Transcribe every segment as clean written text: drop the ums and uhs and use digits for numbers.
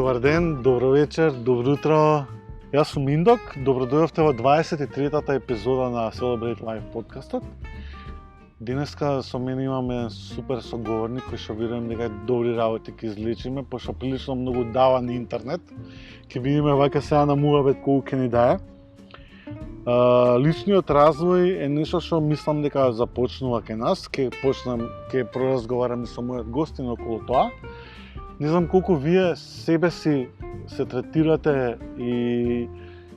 Добар ден, добро вечер, добро утро. Јас сум Индок, добродојавте во 23-та епизода на Celebrate Life подкастот. Денеска со мене имаме супер соговорник кој што верувам дека добри работи ќе излечиме, пошто прилично многу дава на интернет. Ќе видиме вака сега на муабет колку ќе ни дае. Личниот развој е нешто што мислам дека започнува кај нас, ќе проразговараме со мојот гостин околу тоа. Не знам колку вие себе си се третирате и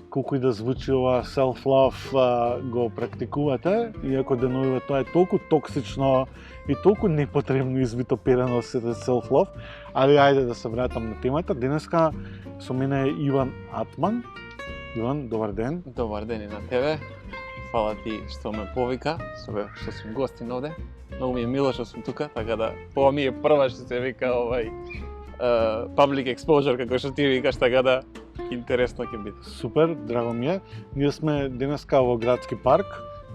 колку и да звучи ова self-love го практикувате, иако деновиве тоа е толку токсично и толку непотребно извитоперено сето self-love, али ајде да се вратам на темата. Денеска со мене е Иван Атман. Иван, добар ден. Добар ден и на тебе. Фала ти што ме повика, што сум гостин овде. Многу ми е мило што сум тука, така да ова ми е прва што се вика public exposure, како што ти викаш, така да интересно ќе биде. Супер, драго ми е. Ние сме денеска во градски парк.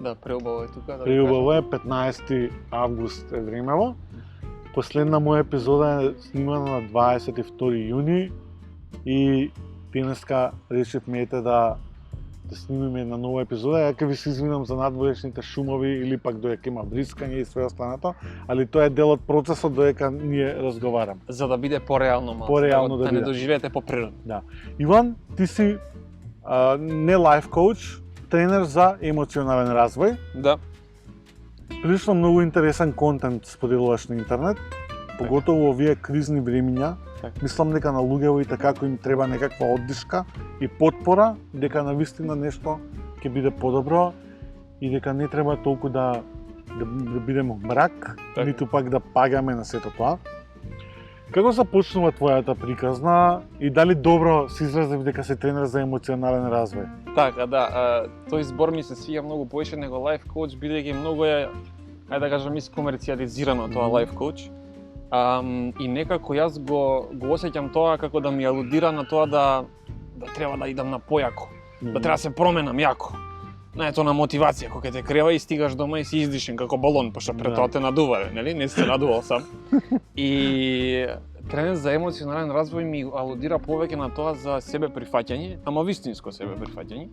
Да, преубаво е тука. Преубаво е, 15 август е времево. Последна моја епизода е снимана на 22 јуни и денеска решивме да снимиме една нова епизода. Ја ќе ви се извинам за надворешните шумови или пак доека има брискање и све останато, али тоа е дел од процесот доека ние разговараме. За да биде пореално малку. Пореално да не биде. доживеете по природно. Да. Иван, ти си не лайф коуч, тренер за емоционален развој. Да. Прилично многу интересен контент споделуваш на интернет, поготово во овие кризни времиња. Мислам дека на луѓето и така како им треба некаква оддишка и потпора, дека навистина нешто ќе биде подобро и дека не треба толку да бидеме во мрак, ниту пак да пагаме на сето тоа. Како започнува твојата приказна и дали добро се изразив дека се тренер за емоционален развој? Така, да, тој збор ми се свиѓа многу повеќе него лайф коуч, бидејќи многу е, ајде да кажам, искомерцијализирано тоа лайф коуч. И некако јас го осеќам тоа како да ми алудира на тоа да треба да идам на појако, да треба да се променам јако. Ето на мотивација, кога те крева и стигаш дома и си издишен како балон, пошто пред тоа те надува, нели? Не се надувал сам. И тренер за емоционален развој ми алудира повеќе на тоа за себе прифаќање, ама вистинско себе прифаќање.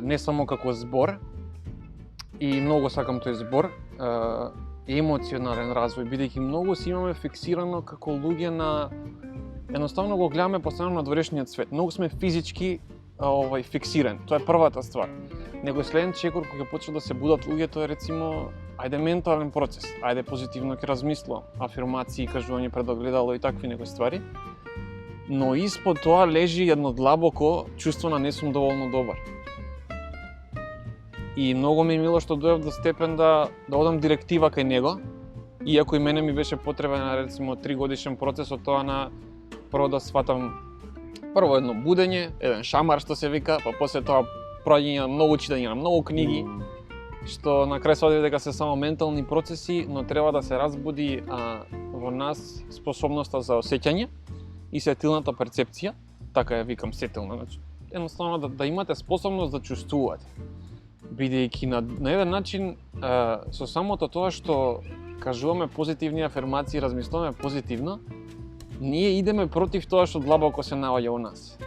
Не само како збор, и многу сакам тој збор, емоционален развој, бидејќи многу си имаме фиксирано како луѓе на едноставно го гледаме постојано на дворешниот свет. Многу сме физички фиксирани. Тоа е првата ствар. Него следен чекор кога почнат да се будат луѓето е рецимо ајде ментален процес, ајде позитивно ќе размислувам, афирмации, кажување пред огледало и такви некои ствари. Но испод тоа лежи едно длабоко чувство на не сум доволно добар. И многу ми е мило што дојав до степен да одам директива кај него, иако и мене ми беше потребен рецимо 3 годишен процес од тоа на прво да сватам прво едно будење, еден шамар што се вика, па после тоа проаѓање на многу читање на многу книги, што на крај се оди дека се само ментални процеси, но треба да се разбуди во нас способноста за осеќање и сетилната перцепција, така ја викам сетилна, значи едноставно да имате способност да чувствувате. Бидејќи на еден начин со самото тоа што кажуваме позитивни афирмации, размислуваме позитивно, ние идеме против тоа што длабоко се наоѓа во нас.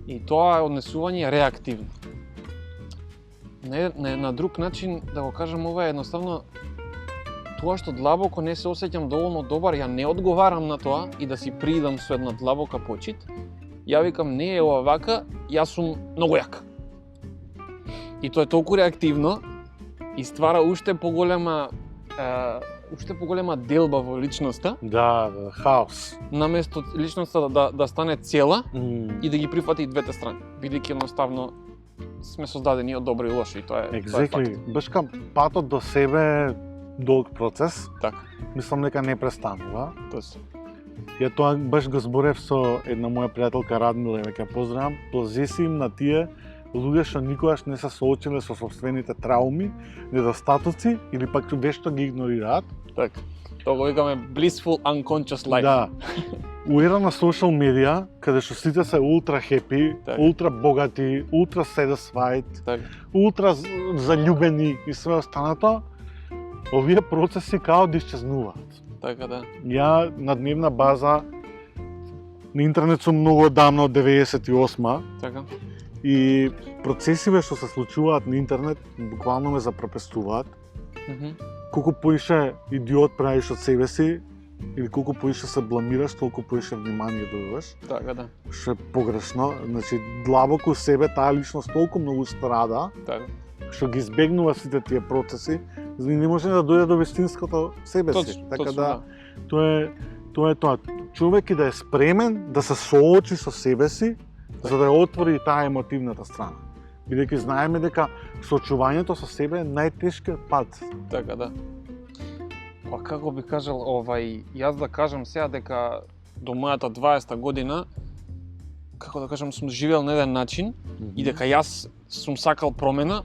И тоа однесување е реактивно. На друг начин, да го кажам, ова е едноставно тоа што длабоко не се осеќам доволно добар, ја не одговарам на тоа и да си приидам со една длабока почит. Ја викам, не е ова вака, јас сум многу јак. И тоа е толку реактивно и ствара уште поголема делба во личноста. Да, хаос. Наместо личноста да стане цела и да ги прифати и двете страни, бидејќи едноставно сме создадени од добро и лошо и тоа е Exactly. Бешка патот до себе е долг процес. Така. Мислам дека не престанува. Точно. Ја тоа баш го зборев со една моја пријателка Радмила, веќе поздравам. Плазеси им на тие луѓе што никогаш не се соочиле со собствените трауми, недостатоци или пак вешто ги игнорираат. Така. Тоа го викаме blissful unconscious life. Да. У ера на социјал медија, каде што сите се ултра хепи, ултра богати, ултра satisfied, ултра заљубени и све останато, овие процеси као да исчезнуваат. Така да. Ја на дневна база на интернет сум многу одамна, од 98 Така. и процесиве што се случуваат на интернет буквално ме запропестуваат. Колку поише идиот правиш од себе си, или колку поише се бламираш, толку поише внимание добиваш. Така, да. Што е погрешно. Значи, длабоко себе таа личност толку многу страда, Така. што ги избегнува сите тие процеси, за да не може да дојде до вистинското себе си. Точно, Така точно, да, тоа е тоа. Човек и да е спремен да се соочи со себе си, за да ја отвори таа емотивната страна. Бидејќи знаеме дека соочувањето со себе е најтешкиот пат. Така, да. Па како би кажал, јас да кажам сега дека до мојата 20-та година, како да кажам, сум живеел на еден начин и дека јас сум сакал промена,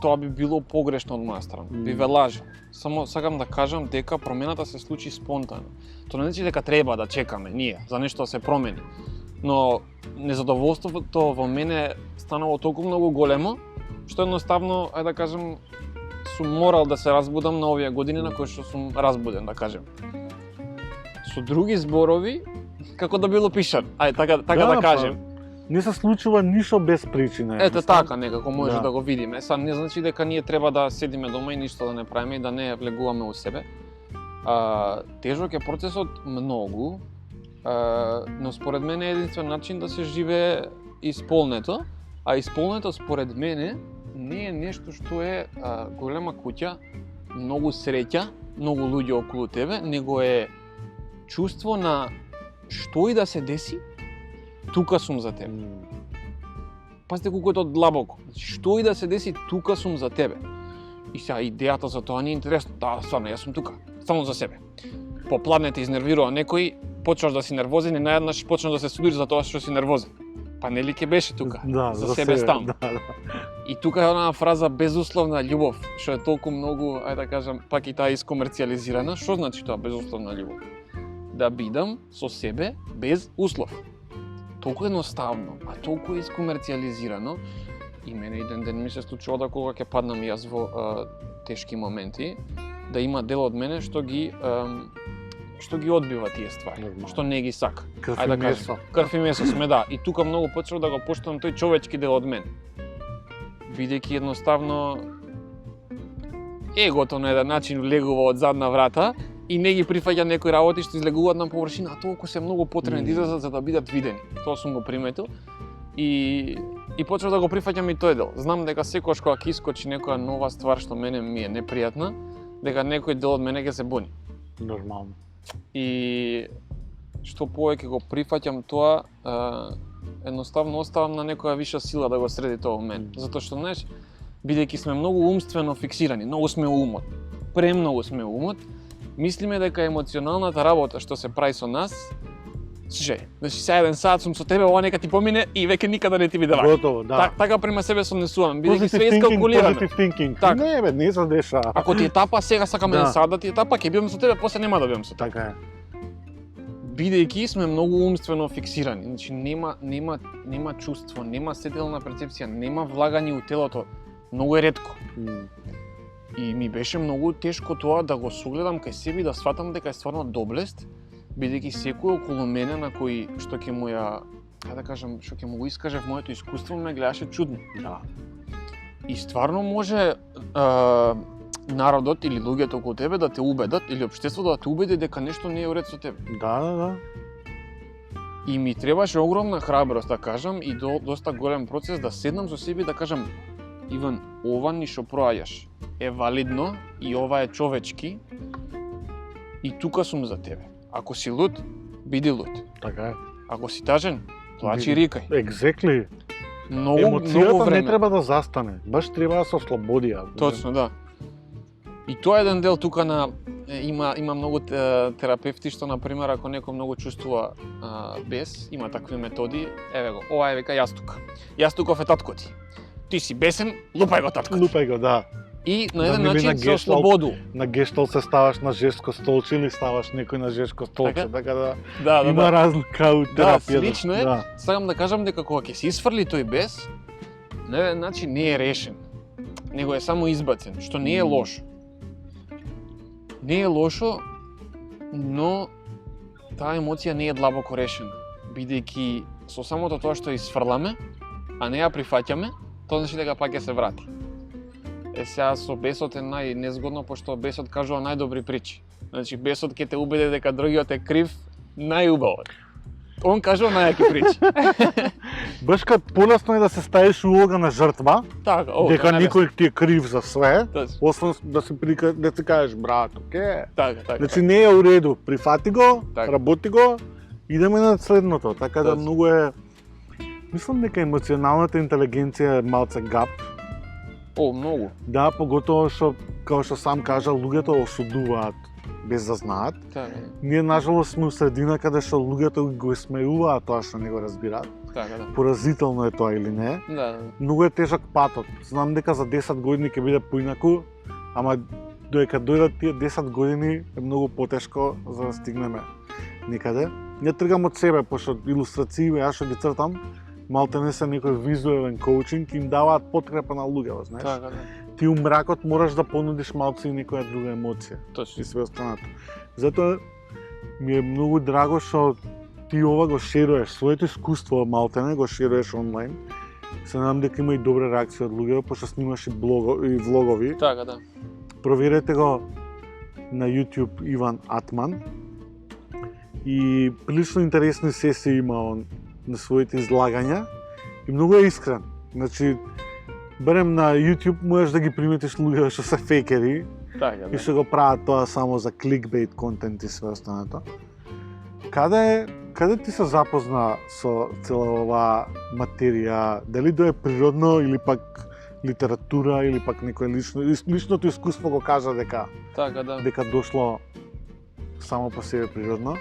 тоа би било погрешно од моја страна. Би ве лажал. Само сакам да кажам дека промената се случи спонтано. Тоа не значи дека треба да чекаме ние за нешто да се промени. Но незадоволството во мене станало толку многу големо, што едноставно, ајде да кажам, сум морал да се разбудам на овие години на кои што сум разбуден, да кажем. Со други зборови, како да било пишан, така да кажем. Не се случува ништо без причина. Ете така некако може да го видиме. Са не значи дека ние треба да седиме дома и ништо да не правиме и да не влегуваме у себе. Тежок е процесот многу, но според мене е единствен начин да се живее исполнето, а исполнето според мене не е нешто што е голема куќа, многу среќа, многу луѓе околу тебе, него е чувство на што и да се деси, тука сум за тебе. Пазите колку е тоа длабоко. Што и да се деси, тука сум за тебе. И сега идејата за тоа не е интересно. Да, стварно, јас сум тука, само за себе. Попладнете изнервирува некој, почнаш да си нервозен и наеднаш почнаш да се судиш за тоа што си нервозен. Па нели ќе беше тука, за себе стам. Да. И тука е онаа фраза безусловна љубов, што е толку многу, ајде да кажам, пак и таа искомерцијализирана. Што значи тоа безусловна љубов? Да бидам со себе без услов. Толку едноставно, а толку искомерцијализирано. И мене еден ден ми се случува да кога ќе паднам јас во тешки моменти, да има дел од мене што ги одбива тие ствари, што не ги сака. Крв и месо. Крв и месо сме, да. И тука многу почнав да го поштувам тој човечки дел од мене. Бидејќи едноставно егото на еден начин влегува од задна врата и не ги прифаќа некои работи што излегуваат на површина, а толку се многу потребни да излезат за да бидат видени. Тоа сум го приметил и почнав да го прифаќам и тој дел. Знам дека секогаш кога ќе искочи некоја нова ствар што мене ми е непријатна, дека некој дел од мене ќе се буни. Нормално. И што повеќе го прифаќам тоа, едноставно оставам на некоја виша сила да го среди тоа во мене. Затоа што, знаеш, бидејќи сме многу умствено фиксирани, многу сме умот, премногу сме умот, мислиме дека емоционалната работа што се прави со нас, слушај, значи сега 1 сат сум со тебе, ова нека ти помине и веќе никада не ти биде вака. Готово, да. Така према себе сонесувам, бидејќи све искалкулираме. Positive thinking. Так. Не бе, не се деша. Ако ти е тапа, сега сакаме Да. 1 сат да ти е тапа, ќе бидам со тебе, после нема да бидам со тебе. Така е. Бидејќи сме многу умствено фиксирани, значи нема чувство, нема сетилна перцепција, нема влагање у телото, многу е ретко. И ми беше многу тешко тоа да го согледам кај себе и да сватам дека е стварно доблест, бидејќи секој околу мене на кој што ќе му ја, да кажам, што ќе му го искаже в моето искуство, ме гледаше чудно. Да. И стварно може народот или луѓето околу тебе да те убедат или општеството да те убеди дека нешто не е уред со тебе. Да. И ми требаше огромна храброст да кажам и доста голем процес да седнам со себе и да кажам: Иван, ова ни што проаѓаш е валидно и ова е човечки и тука сум за тебе. Ако си луд, биди луд. Така е. Ако си тажен, плачи и рикај. Exactly. Многу Емоцијата време. не треба да застане, баш треба да се ослободи. Точно, да. И тоа е еден дел тука на има многу терапевти што на пример ако некој многу чувствува бес, има такви методи, еве го, ова е века јастук. Јастуков е татко ти. Ти си бесен, лупај го татко. Лупај го, да. И на Да, еден нели начин на се гешталт- ослободу. На гештал се ставаш на жеско столче или ставаш некој на жеско столче, така да Да, има разлика у терапијата. слично е. Да. Сакам да кажам дека кога ќе се исфрли тој бес, на еден начин не е решен, него е само избацен, што не е лошо. Не е лошо, но таа емоција не е длабоко решена, бидејќи со самото тоа што изфрламе, а не ја прифаќаме, тоа значи дека пак ќе се врати. Сега со бесот е најнезгодно, пошто бесот кажува најдобри причи. Значи бесот ќе те убеди дека другиот е крив најубаво. Он кажува најаки причи. Баш кад полесно е да се ставиш у улога на жртва, Така, дека никој ти е крив за све, Точно. освен да ти кажеш брат, окей. Така. Значи не е у реду, прифати го, Така. работи го, идеме на следното, така да Точно. многу е. Мислам дека емоционалната интелигенција е малце гап. Многу. Да, поготово што, како што сам кажа, луѓето осудуваат без да знаат. Така, Ние нажалост сме у средина каде што луѓето го смеуваат тоа што не го разбираат. така, да. Поразително е тоа или не? Да, Многу е тежок патот. Знам дека за 10 години ќе биде поинаку, ама додека дојдат тие 10 години е многу потешко за да стигнеме некаде. Не тргам од себе, пошто илустрации јас што ги цртам, малте не се некој визуелен коучинг, им даваат подкрепа на луѓето, знаеш. така, да. Ти у мракот мораш да понудиш малце и некоја друга емоција Точно. и све останато. Затоа ми е многу драго што ти ова го шеруваш, своето искуство малтене го шеруваш онлайн. Се надам дека има и добра реакција од луѓето, пошто снимаш и влогови. Така, да. Проверете го на YouTube Иван Атман. И прилично интересни сесии има он на своите излагања и многу е искрен. Значи, барем на YouTube можеш да ги приметиш луѓе што се фейкери Така, и да. што го прават тоа само за кликбейт контент и све останато. Каде ти се запозна со цела оваа материја? Дали тоа е природно или пак литература или пак некој личното искуство го кажа дека Така, да. дошло само по себе природно?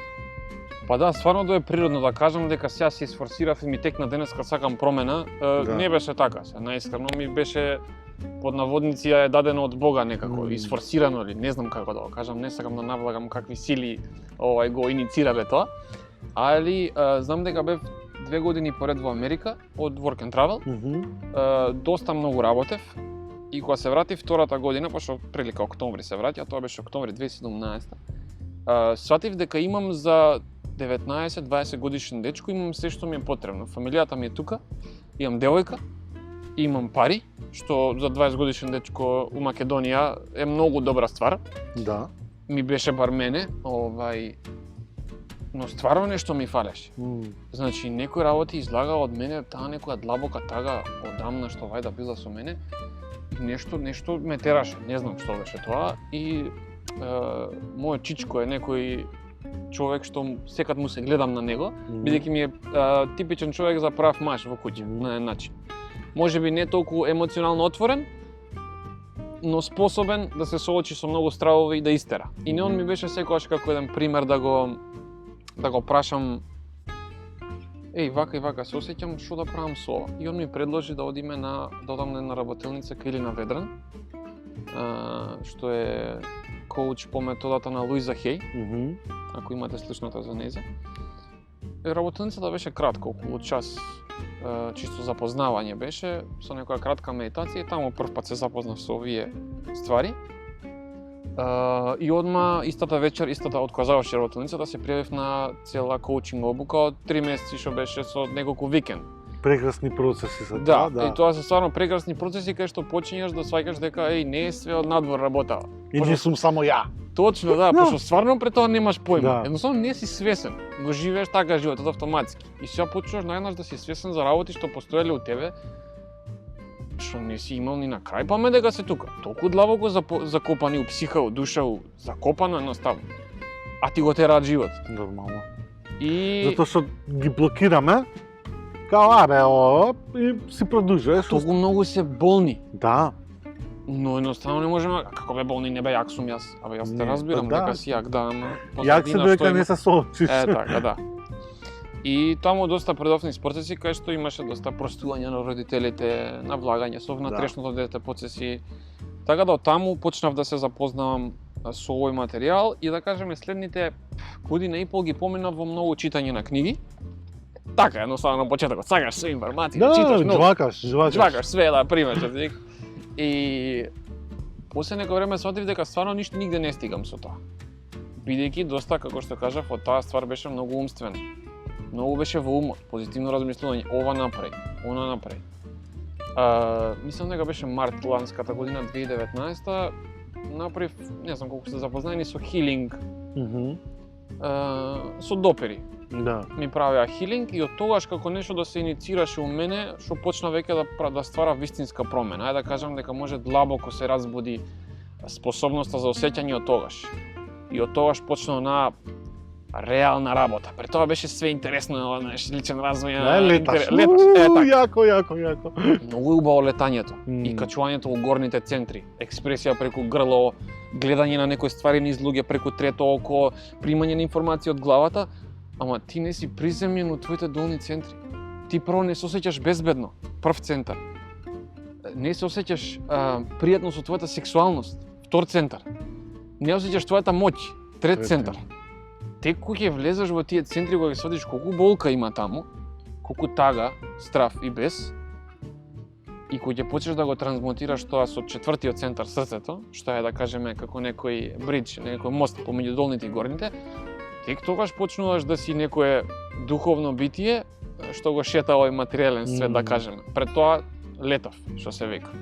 Па да, стварно да е природно да кажам дека сега се изфорсирав и ми текна денеска сакам промена. Не беше така, се наискрено ми беше под наводници е дадено од Бога некако, изфорсирано или не знам како да го кажам, не сакам да навлагам какви сили го инициирале тоа. Али знам дека бев 2 години поред во Америка од Work and Travel. Доста многу работев и кога се вратив втората година, пошто прилика октомври се враќа, тоа беше октомври 2017. Сватив дека имам за 19-20 годишен дечко, имам се што ми е потребно. Фамилијата ми е тука, имам девојка, имам пари, што за 20 годишен дечко у Македонија е многу добра ствар. Да. Ми беше бар мене, но стварно нешто ми фалеше. Значи, некои работи излага од мене, таа некоја длабока тага одамна што вајда била со мене, и нешто ме тераше, не знам што беше тоа, и мојот чичко е некој човек што секад му се гледам на него, бидејќи ми е типичен човек за прав маж во куќа, на еден начин. Може би не толку емоционално отворен, но способен да се соочи со многу стравови и да истера. И не он ми беше секогаш како еден пример да го прашам вака и вака се осеќам, што да правам со ова. И он ми предложи да одиме да одам на една работилница кај Илина Ведран, што е коуч по методата на Луиза Хей, ако имате слушната за нејза. Работилницата беше кратка, околу час, чисто запознавање беше, со некоја кратка медитација, и таму прв пат се запознав со овие ствари. И одма, истата вечер, од кога заврши работилницата, се пријавив на цела коучинг обука од 3 месеци, што беше со неколку викенд. Прекрасни процеси за тоа, да. И тоа се стварно прекрасни процеси кај што почињаш да сваќаш дека не е све од надвор работава. И не сум само ја. Точно, да, пошто стварно пред тоа немаш појма. Да. Едноставно не си свесен. Го живееш така животот автоматски. И сега почнуваш најнаш да си свесен за работи што постоеле у тебе, што не си имал ни на крај памет дека се тука. Толку длабоко закопани у психа, у душа, закопано едноставно. А ти го тераат живот. Нормално. И Затоа што ги блокираме, као и си продолжуваш. толку многу се болни. Да. Но едноставно не можеме, како бе болни, не бе јак сум јас. Абе јас те Не, разбирам да. дека си јак, да, ама Јак се додека не се соочиш. така, да. И таму доста предовни процеси кај што имаше доста простување на родителите, на влагање со внатрешното дете процеси. Така да од таму почнав да се запознавам со овој материјал и да кажеме следните година и пол ги поминав во многу читање на книги. Така, едноставно на почетокот, сакаш све информации, читаш многу. Жвакаш све, да, пример. И после некој време сватив дека стварно ништо нигде не стигам со тоа. бидејќи доста, како што кажав, од таа ствар беше многу умствена. Многу беше во умот, позитивно размислување, ова направи, она направи. Мислам дека беше март ланската година, 2019, направив, не знам колку сте запознаени со хилинг, со допери. Да. Ми правеа хилинг и од тогаш како нешто да се иницираше у мене, што почна веќе да ствара вистинска промена. Ајде да кажам дека може длабоко се разбуди способноста за осеќање од тогаш. И од тогаш почна на реална работа. Пред тоа беше све интересно, личен развој. Леташ. Јако. Многу убаво летањето и качувањето во горните центри, експресија преку грло, гледање на некои ствари низ луѓе преку трето око, примање на информација од главата, ама ти не си приземјен у твоите долни центри. Ти прво не се осеќаш безбедно, прв центар. Не се осеќаш пријатно со твојата сексуалност, втор центар. Не осеќаш твојата моќ, трет центар. Тек кога ќе влезеш во тие центри, кога ќе сватиш колку болка има таму, колку тага, страф и бес, и кога ќе почнеш да го трансмутираш тоа со четвртиот центар, срцето, што е да кажеме како некој бридж, некој мост помеѓу долните и горните, тек тогаш почнуваш да си некое духовно битие што го шета овој материјален свет, да кажеме. Пред тоа летав, што се вика.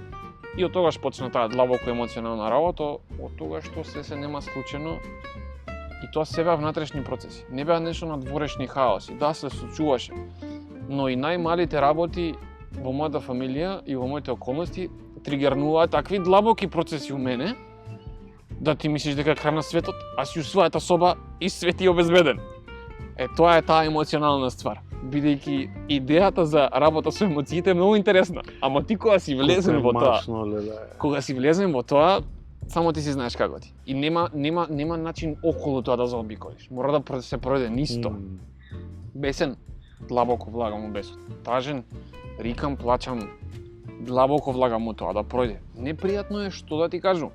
И од тогаш почна таа длабоко емоционална работа, од тогаш што се нема случајно. И тоа се беа внатрешни процеси. Не беа нешто надворешни хаоси. Да, се случуваше. Но и најмалите работи во мојата фамилија и во моите околности тригернуваат такви длабоки процеси у мене, да ти мислиш дека крај на светот, а си у својата соба и свет е обезбеден. Тоа е таа емоционална ствар. Бидејќи идејата за работа со емоциите е многу интересна, ама ти кога си влезен во тоа, само ти си знаеш како ти. И нема начин околу тоа да заобиколиш. Мора да се пројде нисто. Бесен, длабоко влагам у бесот. Тажен, рикам, плачам, длабоко влагам у тоа да пројде. Непријатно е, што да ти кажу,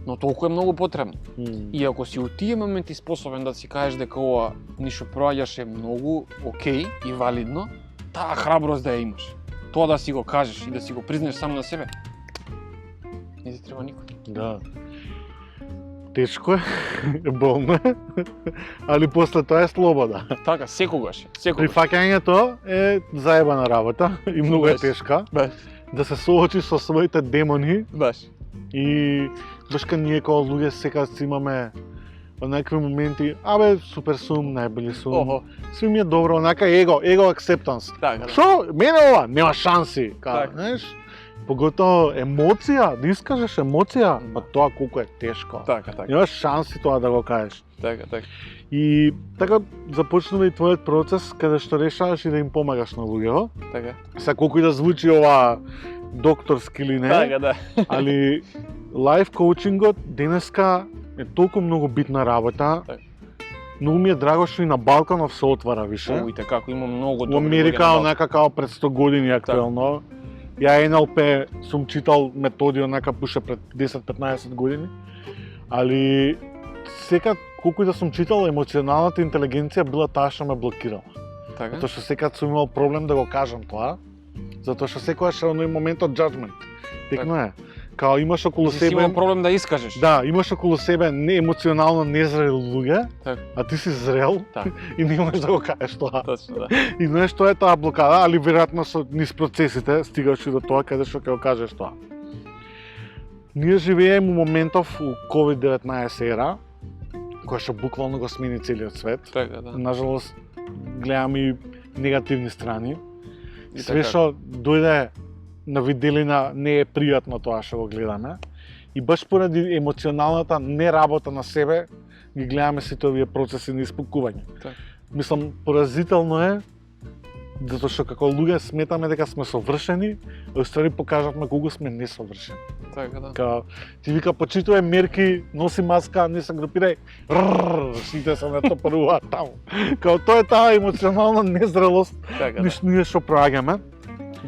но толку е многу потребно. И ако си у тие моменти способен да си кажеш дека ова ништо проаѓаше многу окей и валидно, таа храброст да ја имаш. Тоа да си го кажеш и да си го признаеш сам на себе, не ти треба никој. Да. Тешко е, болно е, али после тоа е слобода. Така, секогаш. Прифаќањето е заебана работа и многу е тешка. Баш. Да се соочиш со своите демони. Баш. И башка ние како луѓе секогаш имаме онакви моменти, супер сум, најбели сум. Сви ми е добро, онака его acceptance. Така. Шо, мене ова нема шанси, знаеш? Поготово емоција, да искажеш емоција, па тоа колку е тешко. Така. Немаш шанси тоа да го кажеш. Така. И така започнува и твојот процес каде што решаваш и да им помагаш на луѓето. Така. Сега колку и да звучи ова докторски или не, така, да. али лайф коучингот денеска е толку многу битна работа. Так. Многу ми е драго што и на Балканов се отвара више. Увите како има многу добри. Во Америка онака као пред 100 години актуелно. Ја НЛП сум читал методи онака пуше пред 10-15 години. Али секад колку и да сум читал, емоционалната интелигенција била таа што ме блокирала. Така. Затоа што секад сум имал проблем да го кажам тоа. Затоа што секогаш е оној момент од judgment. Текно е. Као имаш околу себе... Си имал проблем да искажеш. Да, имаш околу себе емоционално незрели луѓе, а ти си зрел и не можеш да го кажеш тоа. Точно, да. И знаеш, тоа е таа блокада, али веројатно со низ процесите стигаш и до тоа каде што ќе го кажеш тоа. Ние живееме у моментов у COVID-19 ера, која што буквално го смени целиот свет. Така, да. Нажалост, гледаме и негативни страни. Све што дојде на виделина не е пријатно тоа што го гледаме. И баш поради емоционалната неработа на себе, ги гледаме сите овие процеси на испукување. Мислам, поразително е, затоа што како луѓе сметаме дека сме совршени, а уствари покажавме колку сме несовршени. Така, да. Као, ти вика, почитувај мерки, носи маска, не се групирај, сите се натопаруваат таму. Као, тоа е таа емоционална незрелост, ние што проаѓаме.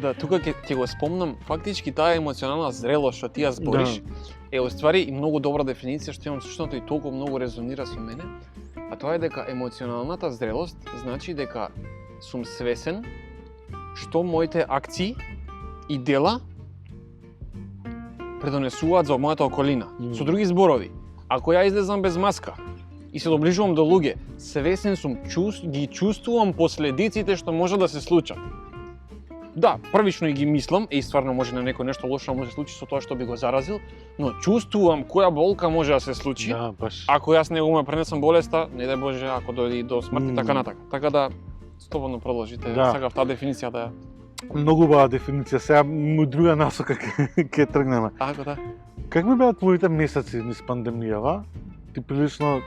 Да, тука ќе го спомнам, фактички таа емоционална зрелост што ти ја збориш, е уствари и многу добра дефиниција што имам сушното и толку многу резонира со мене, а тоа е дека емоционалната зрелост значи дека сум свесен што моите акции и дела предонесуваат за мојата околина. Со други зборови, ако ја излезам без маска и се доближувам до луѓе, свесен сум, ги чувствувам последиците што може да се случат. Да, првично и ги мислам, и стварно може на некој нешто лошо може да се случи со тоа што би го заразил, но чувствувам која болка може да се случи. Да, баш. Ако јас не го ме пренесам болеста, не дај Боже, ако дојде и до смрт и така натака. Така да слободно продолжите, Да. сакав таа дефиниција да ја. Многу убава дефиниција. Сега му друга насока ќе тргнеме. Ако да. Как би беа твоите месеци низ пандемијава? Ти прилично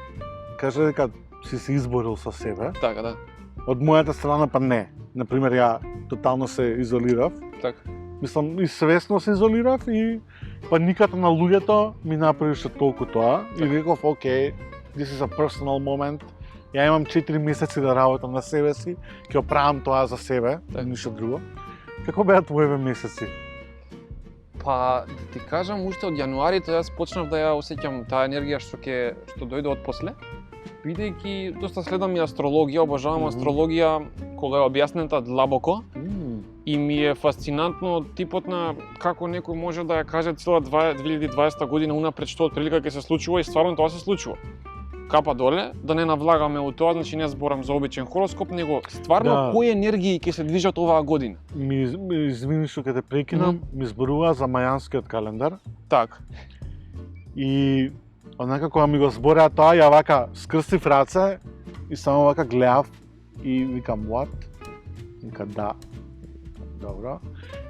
кажа дека си се изборил со себе. Така да. Од мојата страна па не. Например, ја тотално се изолирав. Така. Мислам, и свесно се изолирав и паниката на луѓето ми направише толку тоа. И реков, окей, this is a personal moment. Ја имам 4 месеци да работам на себе си, ќе оправам тоа за себе, ништо друго. Како беа твоите месеци? Па, да ти кажам, уште од јануари тоа јас почнав да ја осеќам таа енергија што дојде од после. Бидејќи доста следам и астрологија, обожавам астрологија кога е објаснета длабоко. И ми е фасцинантно типот на како некој може да ја каже цела 2020 година унапред што отприлика ќе се случува и стварно тоа се случува. Капа доле, да не навлагаме у тоа, значи не зборам за обичен хороскоп, него стварно кои енергии ќе се движат оваа година. Ми извини што ќе те прекинам, ми зборува за мајанскиот календар. Так. И онака кога ми го збореа тоа, ја вака скрстив раце и само вака гледав и викам what? Вика да. Добро.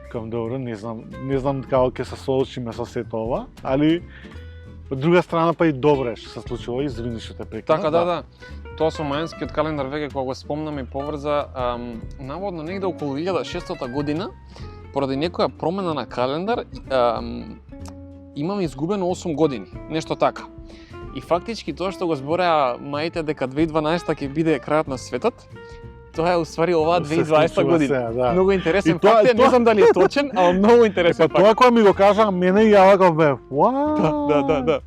Викам добро, не знам како ќе се соочиме со сето ова, али од друга страна па и добре што се случува, извини што те прекинав. Така да. Тоа со мајанскиот календар веќе кога го спомнам и поврза, наводно негде околу 1600 година, поради некоја промена на календар, имам изгубено 8 години, нешто така. И фактички тоа што го збореа маите дека 2012 ќе биде крајот на светот, тоа е уствари оваа 2020 година. Сега, да. Многу интересен факт е, не знам дали е точен, ама многу интересен факт. Тоа кога ми го кажа, мене и ја вака бе, Да.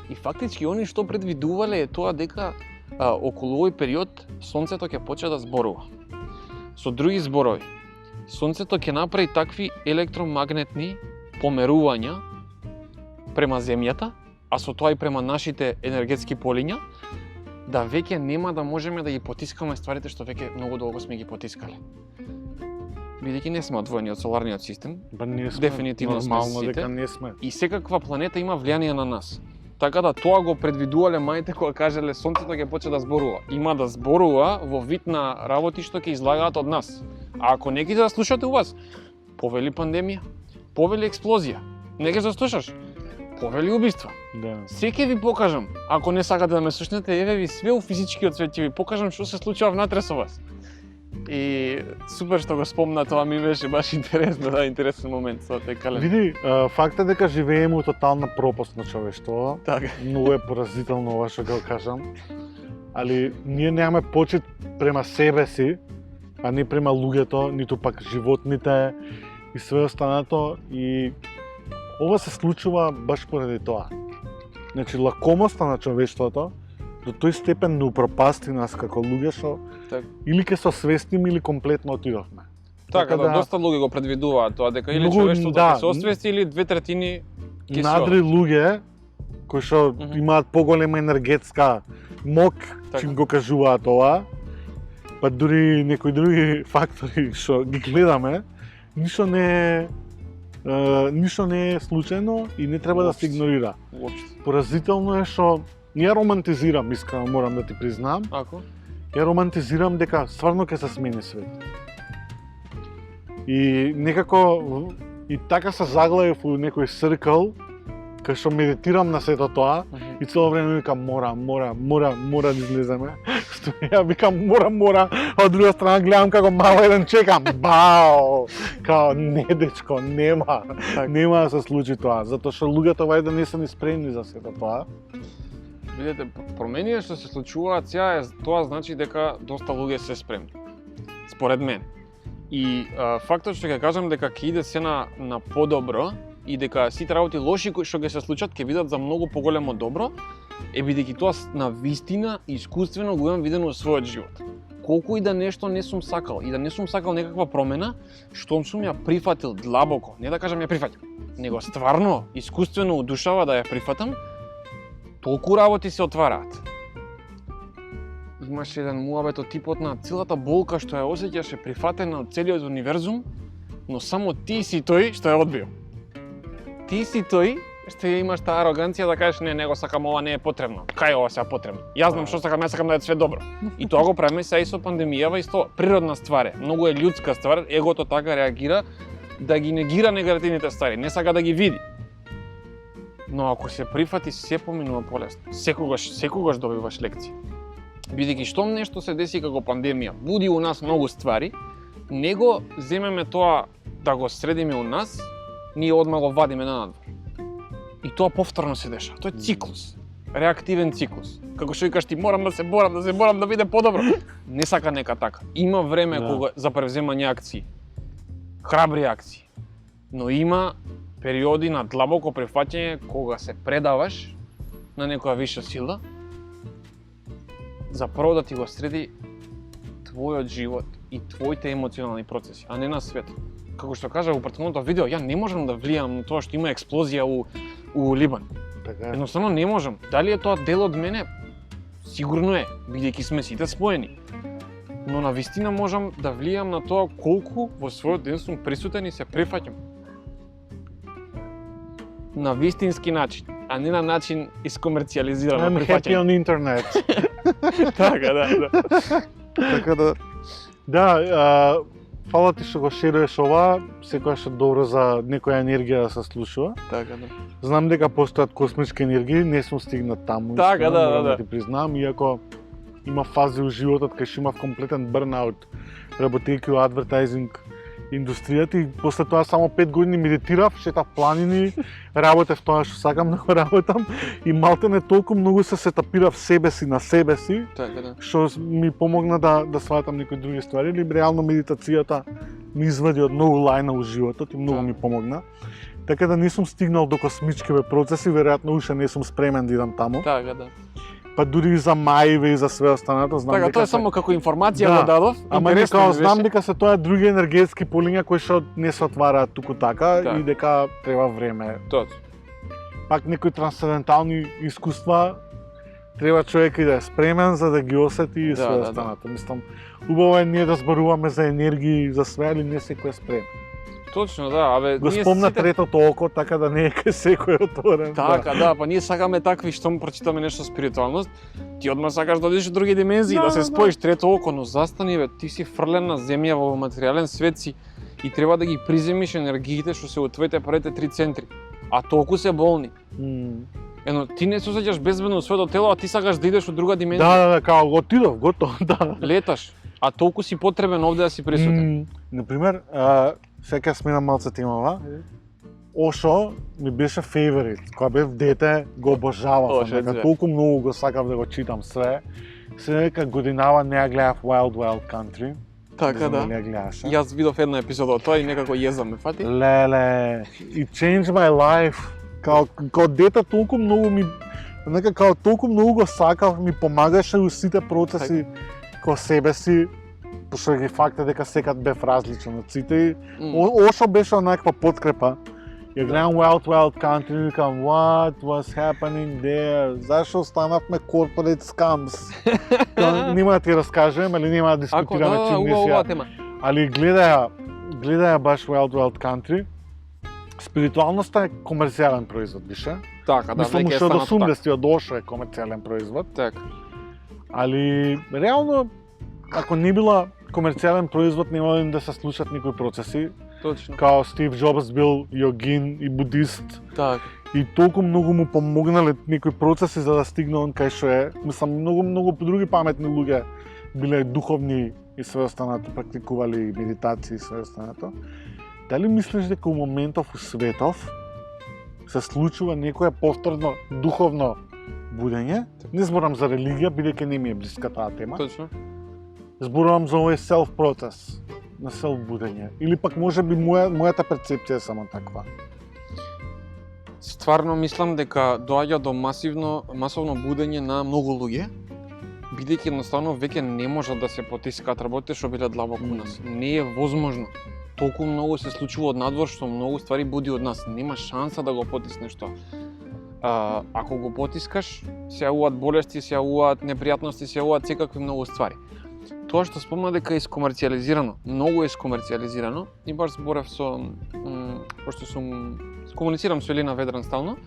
И фактички они што предвидувале е тоа дека околу овој период сонцето ќе почне да зборува. Со други зборови, сонцето ќе направи такви електромагнетни померувања према земјата, а со тоа и према нашите енергетски полиња, да веќе нема да можеме да ги потискаме стварите што веќе многу долго сме ги потискале. Бидејќи не сме одвоени од соларниот систем, дефинитивно сме нормално сите, дека не сме. и секаква планета има влијание на нас. Така да тоа го предвидувале маите кога кажеле сонцето ќе почне да зборува. Има да зборува во вид на работи што ќе излагаат од нас. А ако не ги да слушате у вас, повели пандемија, повели експлозија, не ги заслушаш, повели убиства. Да. Се ќе ви покажам, ако не сакате да ме слушнете, еве ви све у физичкиот свет ќе ви покажам што се случува внатре со вас. И супер што го спомна, тоа ми беше баш интересно, да, интересен момент со тој календар. Види, факт е дека живееме у тотална пропаст на човештво. Така. Многу е поразително ова што го кажам. Али ние немаме почит према себе си, а не према луѓето, ниту пак животните и све останато. И ова се случува баш поради тоа. Значи, лакомоста на човештвото до тој степен не упропасти нас како луѓе што или ќе се освестиме или комплетно отидовме. Така да, доста луѓе го предвидуваат тоа, дека или многу, човештвото ќе се освести или 2/3 ќе се надри луѓе кои што имаат поголема енергетска мок, чим го кажуваат ова, па дури некои други фактори што ги гледаме, ништо не е случајно и не треба да се игнорира. Поразително е што ја романтизирам, искрено морам да ти признам. Ако? Ја романтизирам дека стварно ќе се смени свет. И некако и така се заглавив у некој циркл кај што медитирам на сето тоа и цело време викам мора да излеземе. Што ја викам мора, а од друга страна гледам како мало еден чекам. Бао! Као не дечко, нема да се случи тоа, затоа што луѓето вајде не се ни спремни за сето тоа. Видете, промените што се случуваат сега, тоа значи дека доста луѓе се спремни. Според мен. И фактот што ќе кажам дека ќе иде се на подобро и дека сите работи лоши кои што ќе се случат ќе бидат за многу поголемо добро, е бидејќи тоа на вистина искуствено го имам видено во својот живот. Колку и да нешто не сум сакал и да не сум сакал некаква промена, што сум ја прифатил длабоко, не да кажам ја прифатил, него стварно искуствено удушава да ја прифатам, толку работи се отвараат. имаше еден муабет од типот на целата болка што ја осеќаше прифатена од целиот универзум, но само ти си тој што ја одбил. Ти си тој што ја имаш таа ароганција да кажеш не, него сакам, ова не е потребно. Кај ова сега потребно? Јас знам што сакам, јас сакам да е све добро. И тоа го правиме сега и со пандемијава, исто природна ствар е, многу е људска ствар, егото така реагира да ги негира негативните ствари, не сака да ги види. Но ако се прифати, се поминува полесно. Секогаш добиваш лекција. Бидејќи штом нешто се деси како пандемија, буди у нас многу ствари, него земеме тоа да го средиме у нас, ние одма го вадиме на надвор. И тоа повторно се деша. Тоа е циклус. Реактивен циклус. Како што викаш ти, морам да се борам да биде подобро. Не сака нека така. Има време кога за превземање акции. Храбри акции. Но има периоди на длабоко прифаќање кога се предаваш на некоја виша сила за прво да ти го среди твојот живот и твоите емоционални процеси, а не на светот. Како што кажа во претходното видео, ја не можам да влијам на тоа што има експлозија у Либан. Така е. Едноставно не можам. Дали е тоа дел од мене? Сигурно е, бидејќи сме сите споени. Но на вистина можам да влијам на тоа колку во својот ден сум присутен и се прифаќам. На вистински начин, а не на начин искомерцијализирано I'm happy прифаќање. on internet. Така, да. Така да... Да, фала ти што го шеруваш ова, секогаш е добро за некоја енергија да се слушува. Така, да. Знам дека постојат космички енергии, не сум стигнат таму. Така, искрено, да. морам ти признам, иако има фази у животот кај што имав комплетен бърнаут, работејќи во адвертайзинг индустријата и после тоа само 5 години медитирав, шетав планини, работев тоа што сакам да го работам и малте не толку многу се сетапирав себе си на себе си, Така, да. што ми помогна да сватам некои други ствари, или реално медитацијата ми извади од многу лајна у животот и многу ми помогна. Така да не сум стигнал до космичкиве процеси, веројатно уште не сум спремен да идам таму. Така, да. Па дури и за мајве и за све останато, знам Така, дека тоа е се... само како информација Да. го дадов. Ама интересно некао ми знам беше. дека се тоа други енергетски полиња кои што не се отвараат туку така Да. и дека треба време. Точно. Пак некои трансцендентални искуства треба човек и да е спремен за да ги осети и Да, све да, останато. Мислам, убаво е ние да зборуваме за енергии и за све, али не секој е спремен. Точно, да, абе Го ние спомна сите- третото око, така да не е кај секој отворен. Така, да, па ние сакаме такви што прочитаме нешто спиритуалност, ти одма сакаш да одиш во други димензии, да се споиш трето око, но застани бе, ти си фрлен на земја во материјален свет си и треба да ги приземиш енергиите што се во твоите првите 3 центри. А толку се болни. Ено, ти не се осеќаш безбедно во своето тело, а ти сакаш да идеш во друга димензија. Да, као отидов, готово, да. Леташ, а толку си потребен овде да си присутен. Например, сега сменам малце темава. Ошо ми беше фейворит. Кога бев дете, го обожавав. Ошо, Дека да. толку многу го сакав да го читам све. Се дека годинава не ја гледав Wild Wild Country. Така, Не знам да. дали ја гледаше. Јас видов една епизода од тоа и некако језам ме фати. Леле, it changed my life. Као дете толку многу ми нека као толку многу го сакав, ми помагаше во сите процеси ко себе си, пошто ги факт е дека секад бев различен од сите. И Ошо беше онаква подкрепа. Ја гледам Wild Wild Country и викам, what was happening there? Зашо станавме corporate scams? Нема да ти раскажем, или нема да Ако дискутираме да, чим убава тема. Али гледаја баш Wild Wild Country. Спиритуалноста е комерцијален производ, више. Така, да, Мислам, веќе е уште од станато така. 80-тиот дошо е комерцијален производ. Така. Али, реално, ако не била комерцијален производ, нема да се случат никои процеси. Точно. Као Стив Джобс бил јогин и будист. Така. И толку многу му помогнале некои процеси за да стигне он кај што е. Мислам, многу други паметни луѓе биле духовни и све останато, практикували медитација и све останато. Дали мислиш дека у моментов у светов се случува некое повторно духовно будење? Не зборам за религија, бидејќи не ми е блиска таа тема. Точно. Зборувам за овој селф процес на селф будење. Или пак може би мојата перцепција е само таква. Стварно мислам дека доаѓа до масовно будење на многу луѓе, бидејќи едноставно веќе не можат да се потискаат работите што биле длабоко у нас. Не е возможно. Толку многу се случува од надвор што многу ствари буди од нас. Нема шанса да го потиснеш тоа. ако го потискаш, се јавуваат болести, се јавуваат непријатности, се јавуваат секакви многу ствари. Тоа што спомна дека е искомерцијализирано, многу е искомерцијализирано, и баш зборев пошто комуницирам со Елена Ведран стално,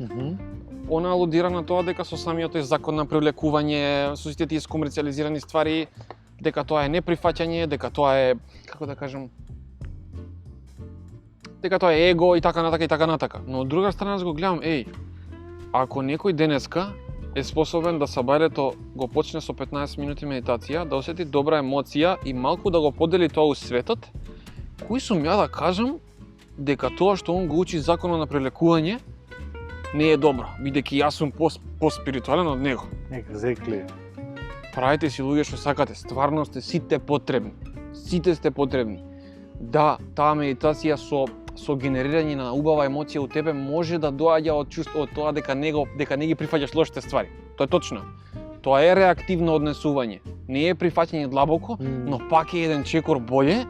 она алудира на тоа дека со самиот тој закон на привлекување, со сите тие искомерцијализирани ствари, дека тоа е неприфаќање, дека тоа е, како да кажам, дека тоа е его и така натака и така натака. Но од друга страна го гледам, ако некој денеска е способен да сабајлето го почне со 15 минути медитација, да осети добра емоција и малку да го подели тоа у светот, кој сум ја да кажам дека тоа што он го учи законот на прелекување не е добро, бидејќи јас сум поспиритуален од него. Exactly. Правите си луѓе што сакате, стварно сте сите потребни. Сите сте потребни. Да, таа медитација со генерирање на убава емоција у тебе може да доаѓа од чувство од тоа дека не ги прифаќаш лошите ствари. Тоа е точно. Тоа е реактивно однесување. Не е прифаќање длабоко, но пак е еден чекор боле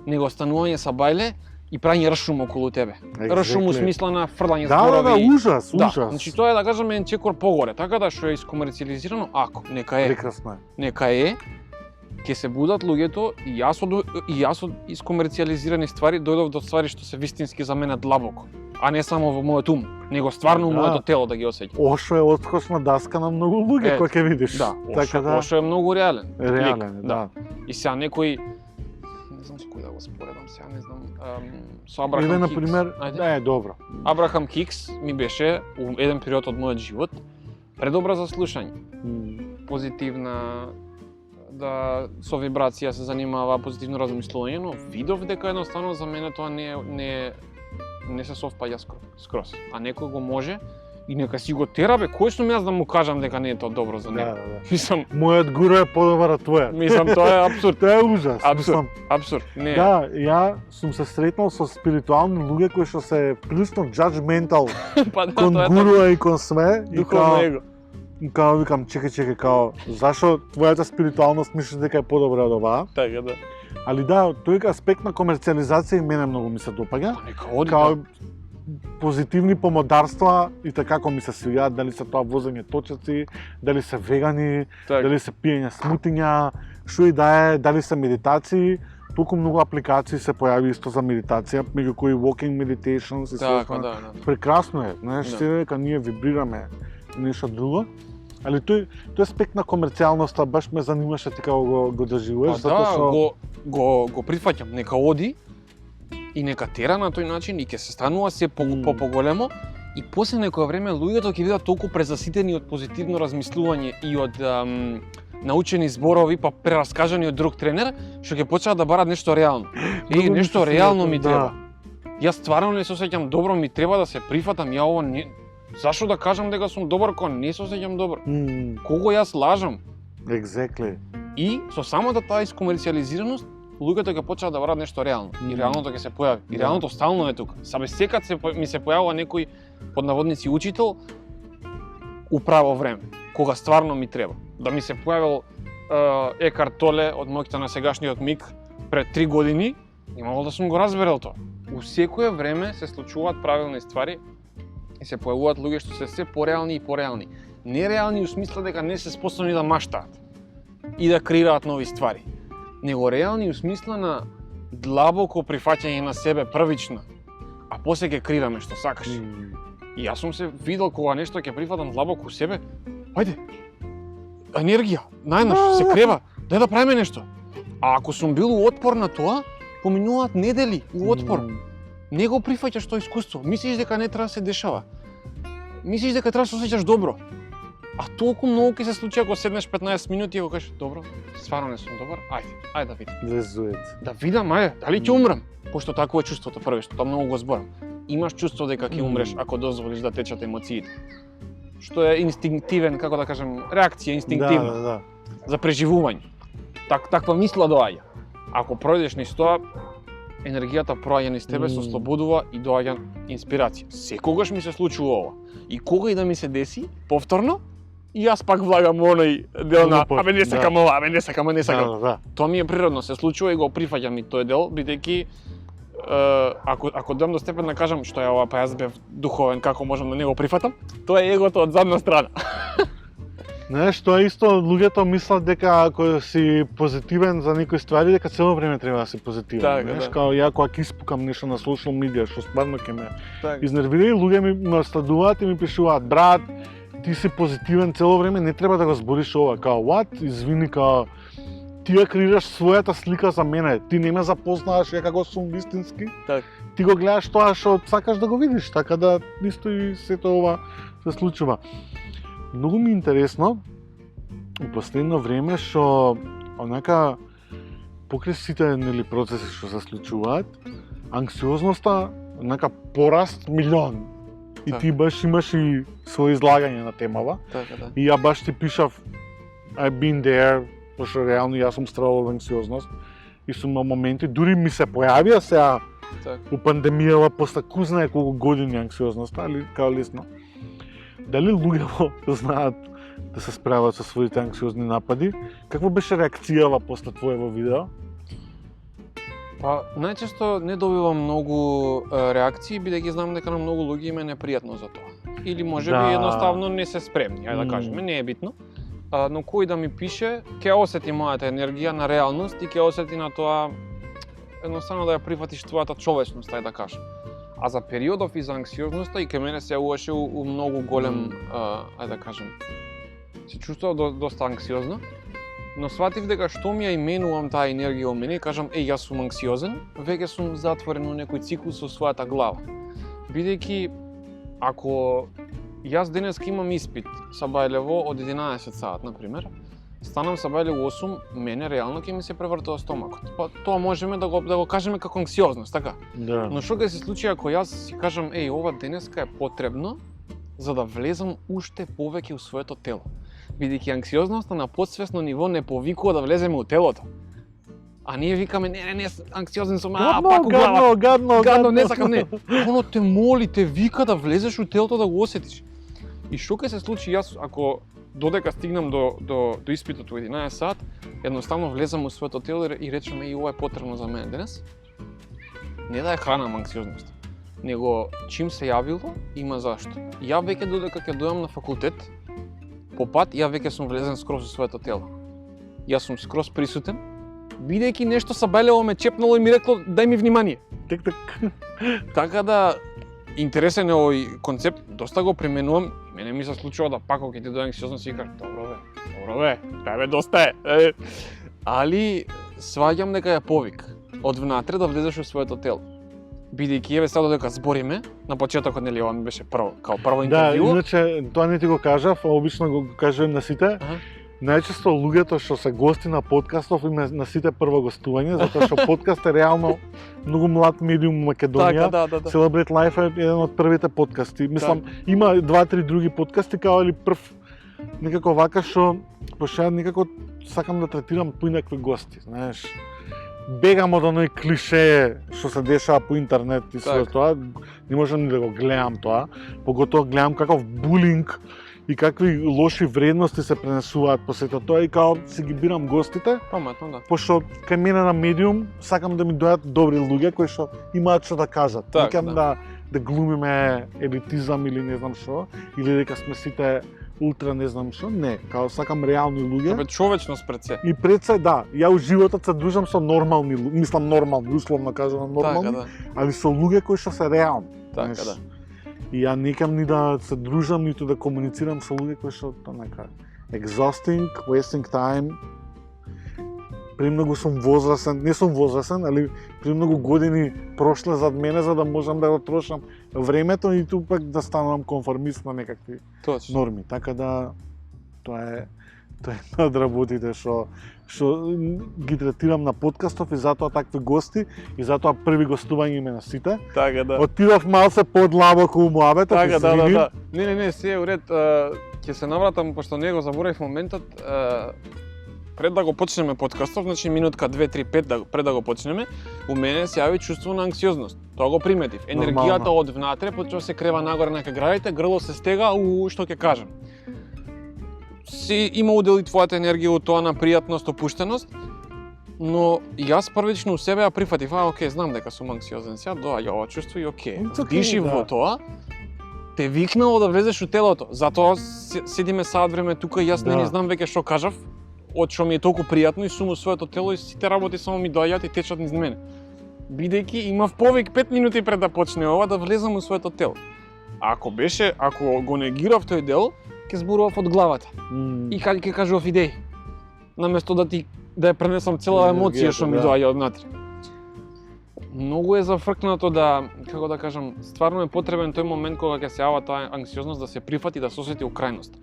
него станување са бајле и прање ршум околу тебе. Ршум у смисла на фрлање зборови. Да, ужас. Значи тоа е да кажеме еден чекор погоре, така да што е искомерцијализирано, нека е. Прекрасно е. Нека е. Ќе се будат луѓето и јас од искомерцијализирани ствари дојдов до ствари што се вистински за мене длабоко, а не само во мојот ум, него стварно моето тело да ги осеќа. Ошо е одскочна даска на многу луѓе кои ќе видиш. Да, Ошо е многу реален. Реален, да. И сега некој, не знам со кој да го споредам, сега не знам, со Абрахам Хикс. Например, да е добро. Абрахам Хикс ми беше у еден период од мојот живот предобра за слушање. Позитивна, да со вибрација се занимава, позитивно размислување, но видов дека едноставно за мене тоа не се совпаѓа скроз. А некој го може и нека си го тера, кој сум јас да му кажам дека не е тоа добро за него. Да. Мислам, мојот гуру е подобар од твојот. Мислам, тоа е апсурд. Тоа е ужас. Абсурд. Не. Да, ја сум се сретнал со спиритуални луѓе кои што се прилично judgmental кон гуруа и кон све. Духовно его. Као викам, чекај, као, зашо твојата спиритуалност мислиш дека е подобра од оваа? Така, да. Али да, тој аспект на комерцијализација и мене многу ми се допаѓа. Нека оди, као позитивни помодарства и така како ми се свијаат, дали се тоа возење точаци, дали се вегани, дали се пиење смутиња, што и да е, дали се медитации. Толку многу апликации се појави исто за медитација, меѓу кои walking meditations и така, да. Прекрасно е, знаеш, дека ние вибрираме нешто друго. Али тој аспект на комерцијалноста баш ме занимаше ти како го доживуваш, затоа што го прифаќам, нека оди и нека тера на тој начин и ќе се станува се поголемо и после некое време луѓето ќе бидат толку презаситени од позитивно размислување и од научени зборови па прераскажани од друг тренер, што ќе почнат да барат нешто реално. Нешто реално ми треба. Јас стварно не се осеќам добро, ми треба да се прифатам, ја ово не. Зашо да кажам дека сум добар кога не се осеќам добро? Кого јас лажам? Exactly. И со самата таа искомерцијализираност, луѓето ќе почнат да барат нешто реално. И реалното ќе се појави. И реалното стално е тука. Сабе секад ми се појавува некој под наводници учител у право време, кога стварно ми треба. Да ми се појавил Екарт Толе од моќта на сегашниот миг пред 3 години, имало да сум го разберел тоа. У секое време се случуваат правилни ствари и се појавуваат луѓе што се се пореални и пореални. Нереални у смисла дека не се способни да маштаат и да креираат нови ствари, него реални у смисла на длабоко прифаќање на себе првично, а после ќе креираме што сакаш. И јас сум се видел кога нешто ќе прифатам длабоко у себе, ајде, енергија, најнаш, се крева, дај да правиме нешто. А ако сум бил у отпор на тоа, поминуваат недели у отпор. Не го прифаќаш тоа искуство, мислиш дека не треба да се дешава. Мислиш дека треба да се осеќаш добро. А толку многу ќе се случи ако седнеш 15 минути и го кажеш, добро, стварно не сум добар, ајде да видам. Да видам, дали ќе умрам? Пошто такво е чувството прве, што тоа многу го зборам. Имаш чувство дека ќе умреш ако дозволиш да течат емоциите. Што е инстинктивен, како да кажем, реакција инстинктивна. Да. За преживување. Таква мисла доаѓа. Ако пројдеш низ тоа, енергијата проаѓа низ тебе, се ослободува и доаѓа инспирација. Секогаш ми се случува ова. И кога и да ми се деси, повторно, и јас пак влагам оној дел на не сакам ова, не сакам. Да. Тоа ми е природно, се случува и го прифаќам и тој дел, бидејќи ако дојдам до степен да кажам што е ова, па јас бев духовен, како можам да не го прифатам, тоа е егото од задна страна. Знаеш, тоа исто луѓето мислат дека ако си позитивен за некои ствари, дека цело време треба да си позитивен. Така, Знаеш, да. као ја кога ќе испукам нешто на социјал медија што стварно ќе ме Така. изнервира, и луѓе ми следуваат и ми пишуваат: брат, ти си позитивен цело време, не треба да го збориш ова. Као, what? Извини, као, ти ја креираш својата слика за мене. Ти не ме запознаваш ја како сум вистински. Така. Ти го гледаш тоа што сакаш да го видиш, така да исто и сето ова се случува. Многу ми е интересно у последно време што онака покрај сите нели процеси што се случуваат, анксиозноста онака пораст милион. И Така. ти баш имаш и своје излагање на темава. Така, да. И ја баш ти пишав I've been there, пошто реално јас сум страдал од анксиозност и сум на моменти, дури ми се појавија сега Така. у пандемијава после ку знае колку години анксиозноста, али као лесно. Дали луѓето знаат да се справат со своите анксиозни напади? Каква беше реакцијава после твоево видео? Па, најчесто не добивам многу реакции, бидејќи знам дека на многу луѓе им е непријатно за тоа. Или можеби Да. едноставно не се спремни, ајде да кажеме, не е битно. Но кој да ми пише, ќе осети мојата енергија на реалност и ќе осети на тоа едноставно да ја прифатиш твојата човечност, ајде да кажем. А за периодов и за анксиозноста и кај мене се јавуваше у многу голем, ајде да кажем, се чувствував доста анксиозно, но сватив дека што ми ја именувам таа енергија во мене и кажам, јас сум анксиозен, веќе сум затворен у некој циклус со својата глава. Бидејќи ако јас денеска имам испит са Бајлево од 11 саат, например, станам са Бајлево 8, мене реално ќе ми се превртува стомакот. Па тоа можеме да го кажеме како анксиозност, така? Да. Но што ќе се случи ако јас си кажам, ова денеска е потребно за да влезам уште повеќе у своето тело. Бидејќи анксиозноста на подсвесно ниво не повикува да влеземе у телото. А ние викаме, не, анксиозен сум, пак у глава. Гадно, не сакам, не. Оно те моли, те вика да влезеш у телото да го осетиш. И што ќе се случи јас ако додека стигнам до испитот у 11 сат, едноставно влезам у своето тело и речем, ова е потребно за мене денес. Не да ја хранам анксиозноста, него чим се јавило, има зашто. Ја веќе додека ќе дојам на факултет, по пат, ја веќе сум влезен скроз у своето тело. Јас сум скроз присутен, бидејќи нешто са Бајлево ме чепнало и ми рекло, дај ми внимание. Так. Така да, интересен е овој концепт, доста го применувам. Мене ми се случува да пак кога ќе ти дојде анксиозност и кажам, добро бе, бе, доста е. Али сваѓам дека е повик од внатре да влезеш во своето тело. Бидејќи еве сега додека збориме, на почетокот нели ова ми беше прво Да, интервју. иначе тоа не ти го кажав, а обично го кажувам на сите. Аха. Најчесто луѓето што се гости на подкастов има на сите прво гостување, затоа што подкаст е реално многу млад медиум во Македонија. Така, да. Celebrate Life е еден од првите подкасти. Мислам, има 2-3 други подкасти, као или прв некако вака што пошто ја некако сакам да третирам поинакви гости, знаеш. Бегам од оној клише што се дешава по интернет и све Так. тоа, не можам ни да го гледам тоа, поготоа гледам каков булинг и какви лоши вредности се пренесуваат по сето тоа и као си ги бирам гостите, Паметно, да. пошто кај мене на медиум сакам да ми дојдат добри луѓе кои што имаат што да кажат. Так, Некам да глумиме елитизам или не знам што, или дека сме сите ултра не знам што, не, као сакам реални луѓе. Тоа човечност пред се. И пред се, да, ја у животот се дружам со нормални, мислам нормални, условно кажано нормални, Така, да. али со луѓе кои што се реални. Така, знаеш. да. И ја некам ни да се дружам, ниту да комуницирам со луѓе кои што нека exhausting, wasting time. Премногу сум возрасен, не сум возрасен, али премногу години прошле зад мене за да можам да го трошам времето и ту пак да станам конформист на некакви Точно. норми. Така да тоа е една од работите што ги третирам на подкастов и затоа такви гости и затоа први гостување име на сите. Така, да. Отидов малце подлабоко у муабетот, Така, да. извини. Не, се е уред. Ќе се навратам, пошто не го заборавив моментот. Пред да го почнеме подкастов, значи минутка 2, 3, 5 пред да го почнеме, у мене се јави чувство на анксиозност. Тоа го приметив. Енергијата од внатре почва се крева нагоре на градите, грло се стега, што ќе кажам. Си има удели твојата енергија од тоа на пријатност, опуштеност. Но јас првично у себе ја прифатив, окей, знам дека сум анксиозен, сега доаѓа ова чувство и окей. Диши во тоа, те викнало да влезеш у телото. Затоа седиме саат време тука и јас не знам веќе што кажав, од што ми е толку пријатно и сум у своето тело и сите работи само ми доаѓаат и течат низ мене. Бидејќи имав повик 5 минути пред да почне ова да влезам у своето тело. Ако го негирав тој дел, ќе зборував од главата. И ќе кажував идеи. Наместо да ја пренесам цела емоција што ми доаѓа однатре. Многу е зафркнато да, како да кажам, стварно е потребен тој момент кога ќе се јава таа анксиозност да се прифати, да се осети у крајност.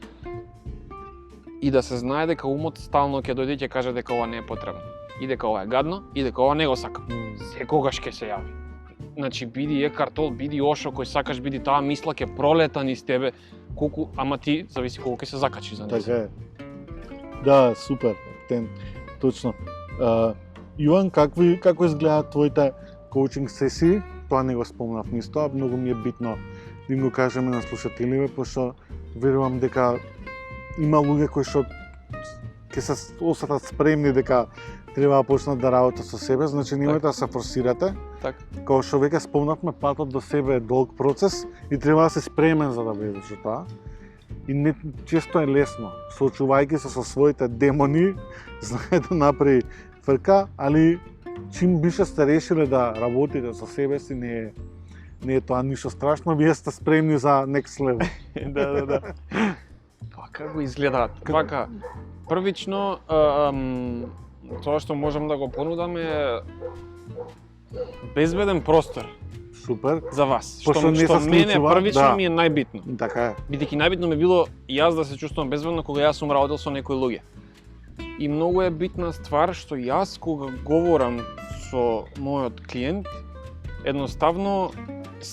И да се знае дека умот стално ќе дојде и ќе каже дека ова не е потребно. И дека ова е гадно, и дека ова не го сакам. Секогаш ќе се јави. Значи, биди Екарт Тол, биди Ошо, кој сакаш, биди таа мисла ќе пролета низ тебе, колку, ама ти зависи колку ќе се закачи за неа. Така е. Да, супер. Точно. Јоан, како изгледаат твоите коучинг сесии? Тоа не го спомнав нисто, а многу ми е битно да им го кажеме на слушателиве, пошто верувам дека има луѓе кои што ќе се осетат спремни дека треба да почнат да работат со себе, значи немојте да се форсирате. Так. Као што веќе спомнавме, патот до себе е долг процес и треба да се спремен за да влезеш во тоа. И не често е лесно, соочувајќи се со своите демони, знае да направи фрка, али чим бише сте решиле да работите со себе си, не е тоа ништо страшно, вие сте спремни за next level. Да. Па како изгледаат? Вака, првично, тоа што можам да го понудам е безбеден простор. Супер. За вас. Пошто не се што мене случува, првично ми е најбитно. Така е. Бидејќи најбитно ми било јас да се чувствувам безбедно кога јас сум работел со некои луѓе. И многу е битна ствар што јас кога говорам со мојот клиент, едноставно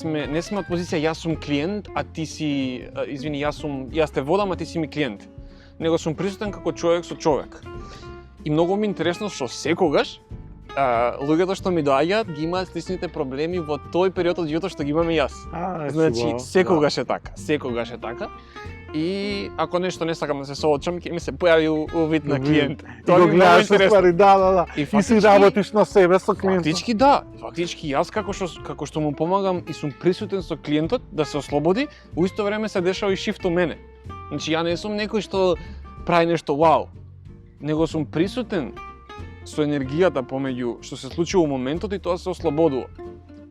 не сме од позиција јас сум клиент, а ти си, јас те водам, а ти си ми клиент. Него сум присутен како човек со човек. И многу ми е интересно што секогаш луѓето што ми доаѓаат ги имаат сличните проблеми во тој период од животот што ги имам и јас. Значи, секогаш е така. И ако нешто не сакам да се соочам, ќе ми се појави у вид на клиент. Тоа го гледаш ствари, да. И си работиш на себе со клиентот. Фактички јас како што му помагам и сум присутен со клиентот да се ослободи, у исто време се дешава и шифт у мене. Значи, ја не сум некој што прави нешто вау, него сум присутен со енергијата помеѓу што се случува у моментот и тоа се ослободува.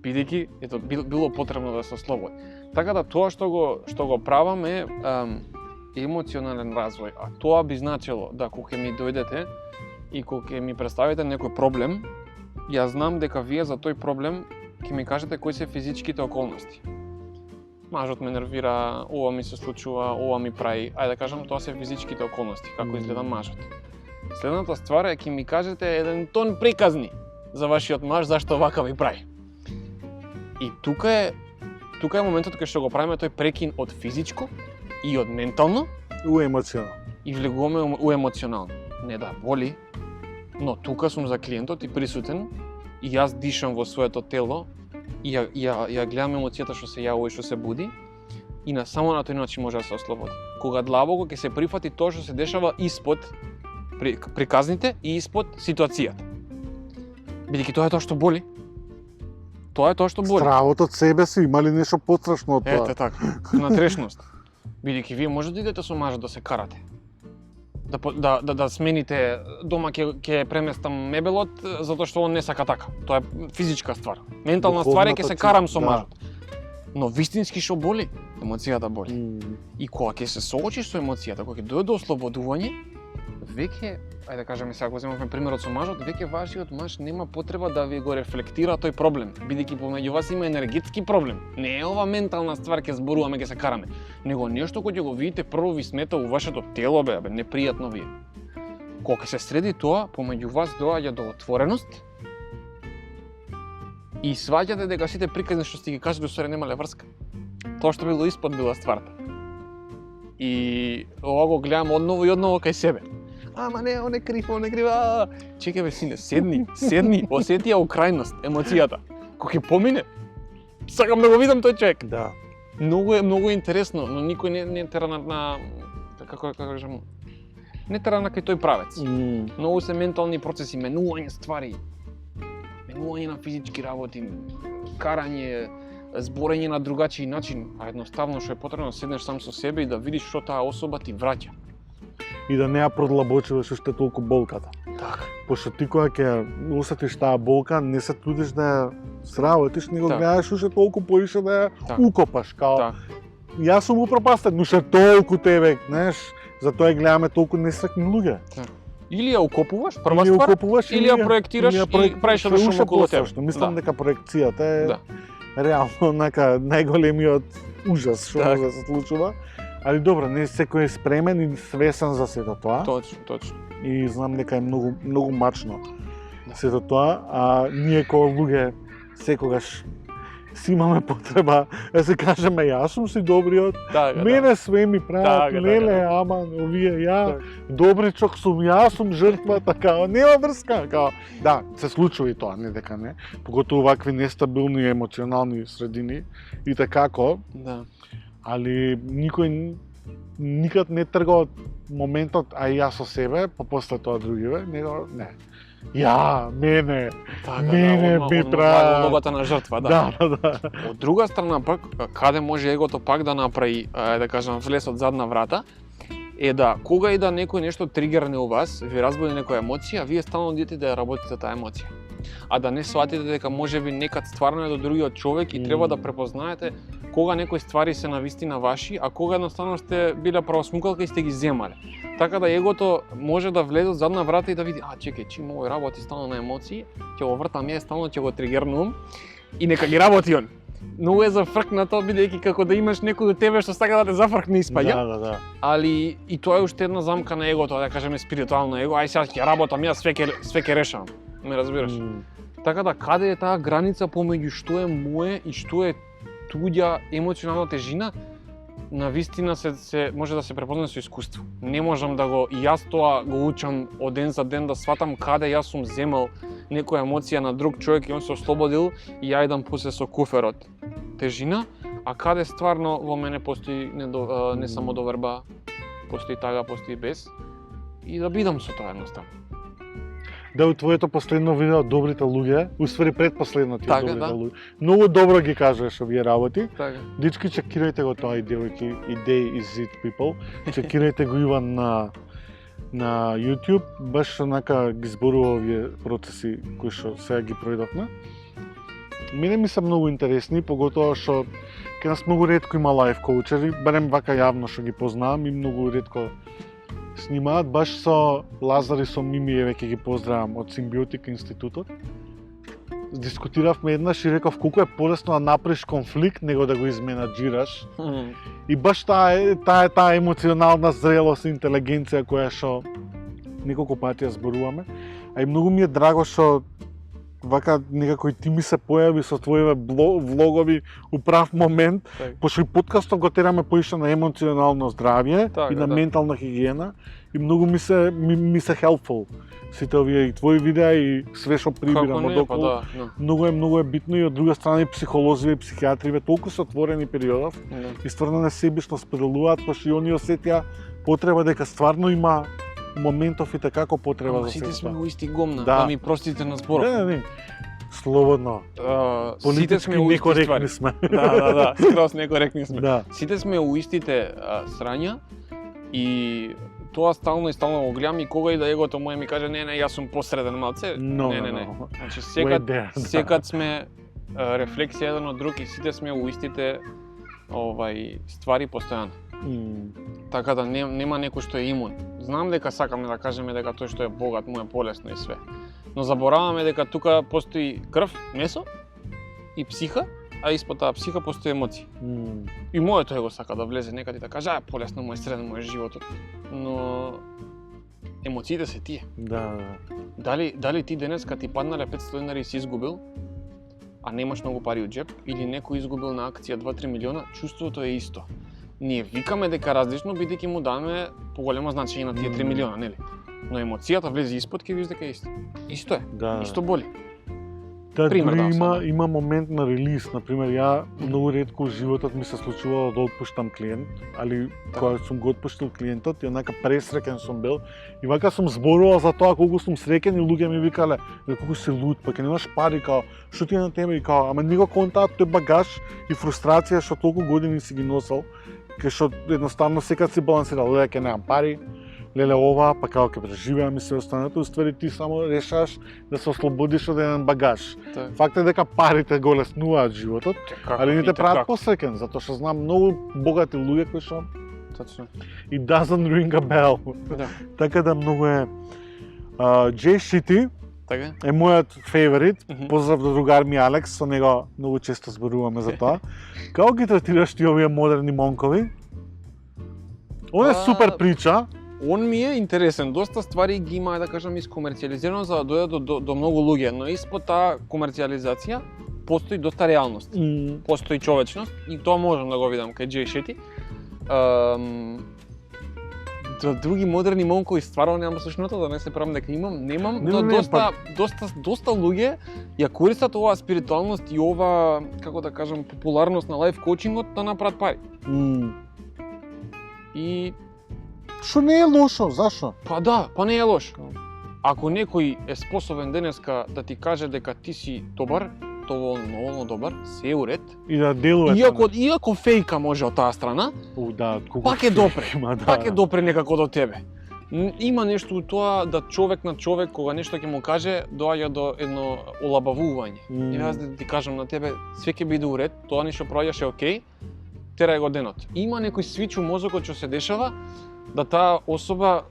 Бидејќи било потребно да се ослободи. Така да тоа што го правам е емоционален развој, а тоа би значило да кога ќе ми дојдете и кога ќе ми представите некој проблем, ја знам дека вие за тој проблем ќе ми кажете кои се физичките околности. Мажот ме нервира, ова ми се случува, ова ми прави, ајде да кажам, тоа се физичките околности, како изгледа мажот. Следната ствар е ќе ми кажете еден тон приказни за вашиот маж зашто вака ви прави. И тука е моментот кога што го правиме тој прекин од физичко и од ментално у емоционално. И влегуваме у емоционално. Не да боли, но тука сум за клиентот и присутен и јас дишам во своето тело и ја гледам емоцијата што се јавува и што се буди и само на тој начин може да се ослободи. Кога длабоко ќе се прифати тоа што се дешава испод приказните и испод ситуацијата. Бидејќи тоа е тоа што боли. Тоа е тоа што боли. Стравот од себе си, има ли нешто пострашно од тоа? Ете така, натрешност. Бидејќи вие можете да идете со мажот да се карате. Да смените, дома ќе преместам мебелот затоа што он не сака така. Тоа е физичка ствар. Ментална ствар е ќе се карам со мажот. Но вистински што боли? Емоцијата боли. И кога ќе се соочиш со емоцијата, кога ќе дојде до ослободување, веќе, ајде да кажеме сега, го земавме примерот со мажот, веќе вашиот маж нема потреба да ви го рефлектира тој проблем, бидејќи помеѓу вас има енергетски проблем. Не е ова ментална ствар ќе зборуваме, ќе се караме, него нешто кој ќе го видите прво ви смета у вашето тело, непријатно ви е. Кога ќе се среди тоа, помеѓу вас доаѓа до отвореност и сваќате дека сите приказни што сте ги кажали усвари немале врска. Тоа што било испод била стварта. И ова го гледам одново и одново кај себе. Ама не, он е крив. Чекај бе, сине, седни, осети ја у крајност, емоцијата. Кога ќе помине, сакам да го видам тој човек. Да. Многу е интересно, но никој не тера на како кажам, не тера на кај тој правец. Многу се ментални процеси, менување ствари, менување на физички работи, карање, зборење на другачи начин, а едноставно што е потребно да седнеш сам со себе и да видиш што таа особа ти враќа. И да не ја продлабочуваш уште толку болката. Така. Пошто ти кога ќе усетиш таа болка, не се трудиш да ја сработиш, него гледаш уште толку поише да ја укопаш, као јас сум упропастен, уште толку тебе, знаеш, затоа гледаме толку несреќни луѓе. Или ја укопуваш, прва ствар, или ја проектираш и правиш да шум околу тебе. Мислам дека проекцијата е реално најголемиот ужас што може да се случува. Али добро, не секој е спремен и свесен за сето тоа. Точно. И знам дека е многу мачно сето тоа, а ние како луѓе секогаш си имаме потреба да се кажеме јас сум си добриот, мене све ми прават, леле, ама овие ја добричок сум, јас сум жртва, така, нема врска, као. Да, се случува и тоа, не дека не, поготово вакви нестабилни емоционални средини и такако. Да. Али никој никад не трга од моментот а јас со себе, па после тоа другиве, него не. Мене би прават. Улогата на жртва, да. Од друга страна пак, каде може егото пак да направи, да кажам, влез од задна врата, е да кога и да некој нешто тригерне у вас, ви разбуди некоја емоција, вие стално идете да ја работите таа емоција. А да не сватите дека можеби некад стварно е до другиот човек и треба да препознаете кога некои ствари се навистина ваши, а кога едноставно сте биле правосмукалка и сте ги земале. Така да егото може да влезе од задна врата и да види, чекај, чим овој работи стално на емоции, ќе го вртам ја, стално ќе го тригернувам и нека ги работи он. Многу е зафркнато, бидејќи како да имаш некој до тебе што сака да те зафркне испаѓа. Да. Али и тоа е уште една замка на егото, да кажеме спиритуално его, сега ќе работам, јас све ќе решавам. Ме разбираш? Така да каде е таа граница помеѓу што е мое и што е туѓа емоционална тежина, навистина се може да се препознае со искуство. Не можам да го, и јас тоа го учам од ден за ден, да сватам каде јас сум земал некоја емоција на друг човек и он се ослободил и ја идам после со куферот тежина, а каде стварно во мене постои не само доверба, постои тага, постои без, и да бидам со тоа едноставно. Да, у твоето последно видео добрите луѓе, уствари предпоследно ти добрите луѓе. Многу добро ги кажуваш овие работи. Така. Дички, чекирајте го тоа и девојки, и Day is it people. Чекирајте го Иван на YouTube, баш онака ги зборува овие процеси кои што сега ги пројдовме. Мене ми се многу интересни, поготоа што кај нас многу ретко има лайф коучери, барем вака јавно што ги познавам и многу ретко снимаат, баш со Лазар и со Мими, ќе ги поздравам од Симбиотик институтот. Дискутиравме еднаш и реков колку е полесно да направиш конфликт него да го изменаџираш. И баш таа емоционална зрелост и интелигенција која што неколку пати ја зборуваме. А и многу ми е драго што вака некако и ти ми се појави со твоите влогови у прав момент, пошто и подкастот го тераме поише на емоционално здравје и на ментална хигиена и многу ми се helpful сите овие и твои видеа и све што прибирам од околу. Многу е битно и од друга страна и психолозија и психијатри толку се отворени периодов и стварно несебично споделуваат, пошто и они осетија потреба дека стварно има моментов и како потреба за сите сме во исти гомна, да ми простите на зборот. Не. Слободно. Политички некоректни сме. Да, скроз некоректни сме. Да. Сите сме у истите срања и тоа стално го гледам и кога и да егото моје ми каже не, јас сум посреден малце. Не. Значи секад сме рефлексија еден од друг и сите сме у истите ствари постојано. Така да нема некој што е имун. Знам дека сакаме да кажеме дека тој што е богат му е полесно и све. Но забораваме дека тука постои крв, месо и психа, а испод таа психа постои емоции. И моето его сака да влезе некаде и да каже, полесно му е среден му е животот. Но емоциите се тие. Да. Дали ти денеска ти паднале 500 денари и си изгубил, а немаш многу пари од джеб, или некој изгубил на акција 2-3 милиона, чувството е исто. Ние викаме дека различно, бидејќи му даваме поголемо значење на тие 3 милиона, нели? Но емоцијата влезе испод, ќе видиш дека е исто. Исто е. Исто боли. Да, пример дури дам има момент на релиз, например, ја многу ретко во животот ми се случувало да отпуштам клиент, али кога сум го отпуштил клиентот, и онака пресреќен сум бил, и вака сум зборувал за тоа колку сум среќен и луѓе ми викале, колку си луд, па ќе немаш пари, као, што ти е на тебе, и као, ама него контаат тој багаж и фрустрација што толку години си ги носел, кај што едноставно секад си балансирал, леле ќе немам пари, леле ова, па како ќе преживеам и се останато, уствари ти само решаш да се ослободиш од еден багаж. Факт е дека парите го леснуваат животот, али не те прават посреќен, затоа што знам многу богати луѓе кои што Точно. It doesn't ring a bell. Да. Така да многу е Jay Shetty Така е мојот фаворит. Поздрав до другар ми Алекс, со него многу често зборуваме за тоа. Како ги третираш ти овие модерни монкови? Он е супер прича. Он ми е интересен, доста ствари ги има, да кажам, искомерцијализирано за да дојде до многу луѓе, но испод таа комерцијализација постои доста реалност. Постои човечност и тоа можам да го видам кај Jay Shetty. Други модерни монкови стварно немам слушното, да не се правам дека немам, но доста луѓе ја користат оваа спиритуалност и ова, како да кажам, популарност на лайф коучингот да направат пари. И што не е лошо, зашо? Па не е лошо. Ако некој е способен денеска да ти каже дека ти си добар, доволно добар, се е уред. И да делува. Иако фејка може од таа страна, пак е допре. Пак е допре некако до тебе. Има нешто у тоа да човек на човек кога нешто ќе му каже, доаѓа до едно олабавување. И јас да ти кажам на тебе, све ќе биде уред, тоа нешто проаѓаш е окей, терај го денот. Има некој свич у мозокот што се дешава да таа особа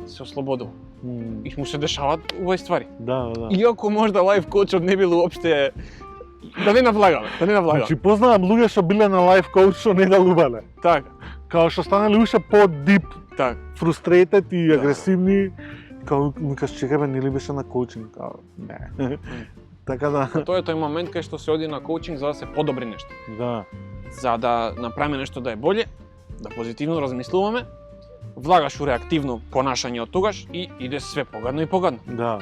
се ослободува. И му се дешаваат овој ствари. Да. Иако можда лайф коучот не бил уопште да не навлагаме. Значи познавам луѓе што биле на лайф коуч што не далубале. Така. Као што станале уште по-дип, фрустрейтед и агресивни, као ми кажеш чекај бе, нели беше на коучинг, као не. Така да. Тоа е тој момент кај што се оди на коучинг за да се подобри нешто. Да. За да направиме нешто да е боле, да позитивно размислуваме, влагаш у реактивно понашање од тогаш и иде све погадно и погадно. Да.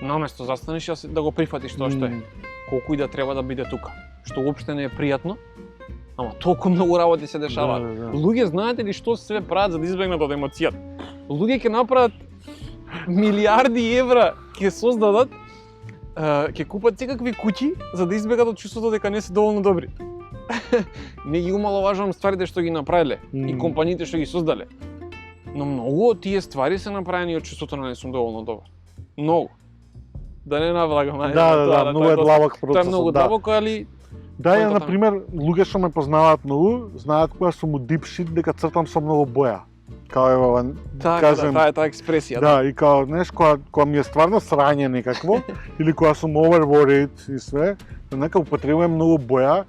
Наместо застанеш да го прифатиш тоа што е. Колку и да треба да биде тука. Што уопште не е пријатно, ама толку многу работи се дешаваат. Да. Луѓе знаете ли што све прават за да избегнат од емоцијата? Луѓе ќе направат милиарди евра, ќе создадат, ќе купат секакви куќи за да избегат од чувството дека не се доволно добри. Не ги умаловажувам стварите што ги направиле и компаниите што ги создале. Но многу од тие ствари се направени од чувството на не сум доволно добар. Многу. Да не навлагам. Да, многу е длабок процес. Тоа е многу длабоко, али да, ја на пример, луѓе што ме познаваат многу, знаат кога сум у deep shit дека цртам со многу боја. Као ева, кажем, таа експресија. Да, и као, знаеш, кога ми е стварно срање некакво, или кога сум overworried и све, нека употребувам многу боја,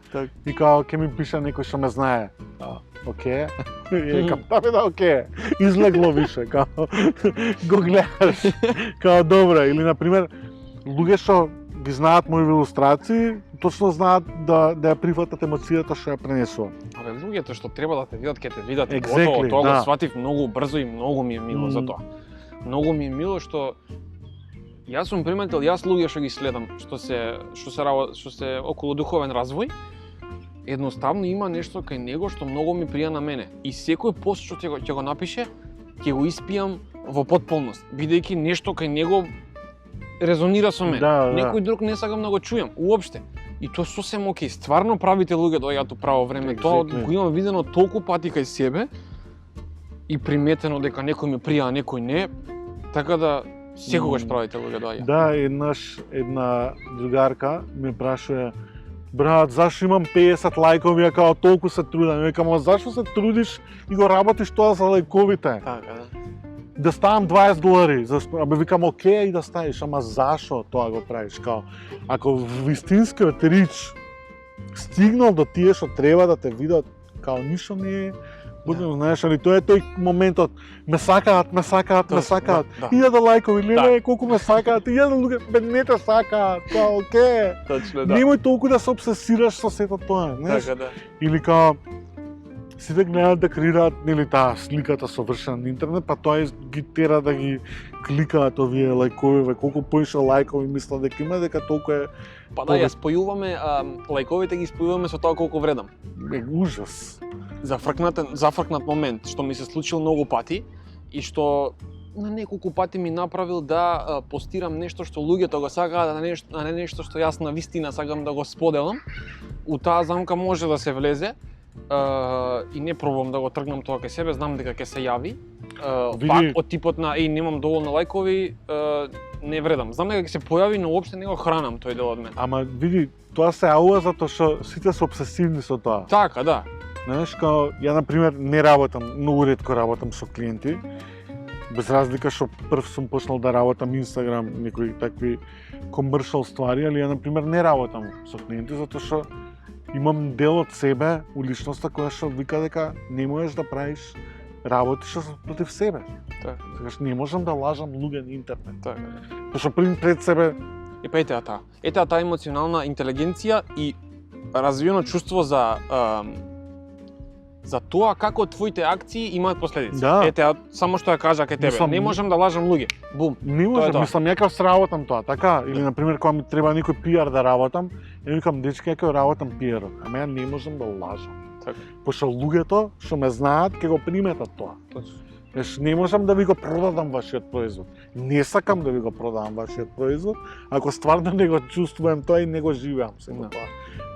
и као, ке ми пише некој што ме знае. Океј, и као, да, океј, излегло више, као, го гледаш, као, добре, или, например, луѓе што ги знаат мои илустрации, точно знаат да ја прифатат емоцијата што ја пренесувам. Абе, луѓето што треба да те видат, ќе те видат, Exactly, тоа го сватив многу брзо и многу ми е мило за тоа. Многу ми е мило што јас сум приметил, јас луѓе што ги следам, што се околу духовен развој, едноставно има нешто кај него што многу ми прија на мене. И секој пост што ќе го напише, ќе го испијам во потполност, бидејќи нешто кај него резонира со мене. Некој друг не сакам да го чујам уопште. И тоа сосем окей. Стварно правите луѓе доаѓаат у право време. Тоа го имам видено толку пати кај себе и приметено дека некој ми прија, а некој не. Така да секогаш правите луѓе доаѓаат. Да, една другарка ме прашува: брат, зашо имам 50 лајкови, а као толку се трудам? Викам, а зашо се трудиш и го работиш тоа за лајковите? Така, да. Да ставам $20, абе викам окей и да ставиш, ама зашо тоа го правиш? Као, ако вистинскиот рич стигнал до тие што треба да те видат, као ништо не е, будем знаеш, али тоа е тој моментот, ме сакаат. Илјада лајкови, леле, колку ме сакаат, илјада луѓе, бе не те сакаат, као окей. Точно, да. Немој толку да се обсесираш со сето тоа, знаеш? Така, да. Или као, сите гледаат да креираат нели таа сликата совршена на интернет, па тоа ги тера да ги кликаат овие лајкови, колку поише лајкови мислат дека има, дека толку е Па да, ја спојуваме, лајковите ги спојуваме со тоа колку вредам. ужас. Зафркнат момент, што ми се случил многу пати и што на неколку пати ми направил да постирам нешто што луѓето го сакаат, а не нешто што јас на вистина сакам да го споделам. У таа замка може да се влезе и не пробувам да го тргнам тоа кај себе, знам дека ќе се јави. Пак од типот на немам доволно лајкови, не вредам. Знам дека ќе се појави, но уопште не го хранам тој дел од мене. Ама види, тоа се јавува затоа што сите се обсесивни со тоа. Така, да. Знаеш, као ја на пример не работам, многу ретко работам со клиенти. Без разлика што прв сум почнал да работам Instagram, некои такви commercial ствари, али ја на пример не работам со клиенти затоа што имам дел од себе у личноста која што вика дека не можеш да правиш работи што се против себе. Така. Секогаш не можам да лажам луѓе на интернет. Така. Пошто пред себе И па ете таа. Ете таа емоционална интелигенција и развиено чувство за тоа како твоите акции имаат последици. Да. Ете, само што ја кажа кај тебе. Мислам, не можам да лажам луѓе. Бум. не можам, мислам јакав сработам тоа, така? Или на пример кога ми треба некој пиар да работам, ја викам дечки ќе работам пиарот, ама ја не можам да лажам. Така. Пошто луѓето што ме знаат ќе го приметат тоа. Точно. Не можам да ви го продадам вашиот производ. Не сакам да ви го продавам вашиот производ, ако стварно не го чувствувам тоа и не го живеам сето тоа.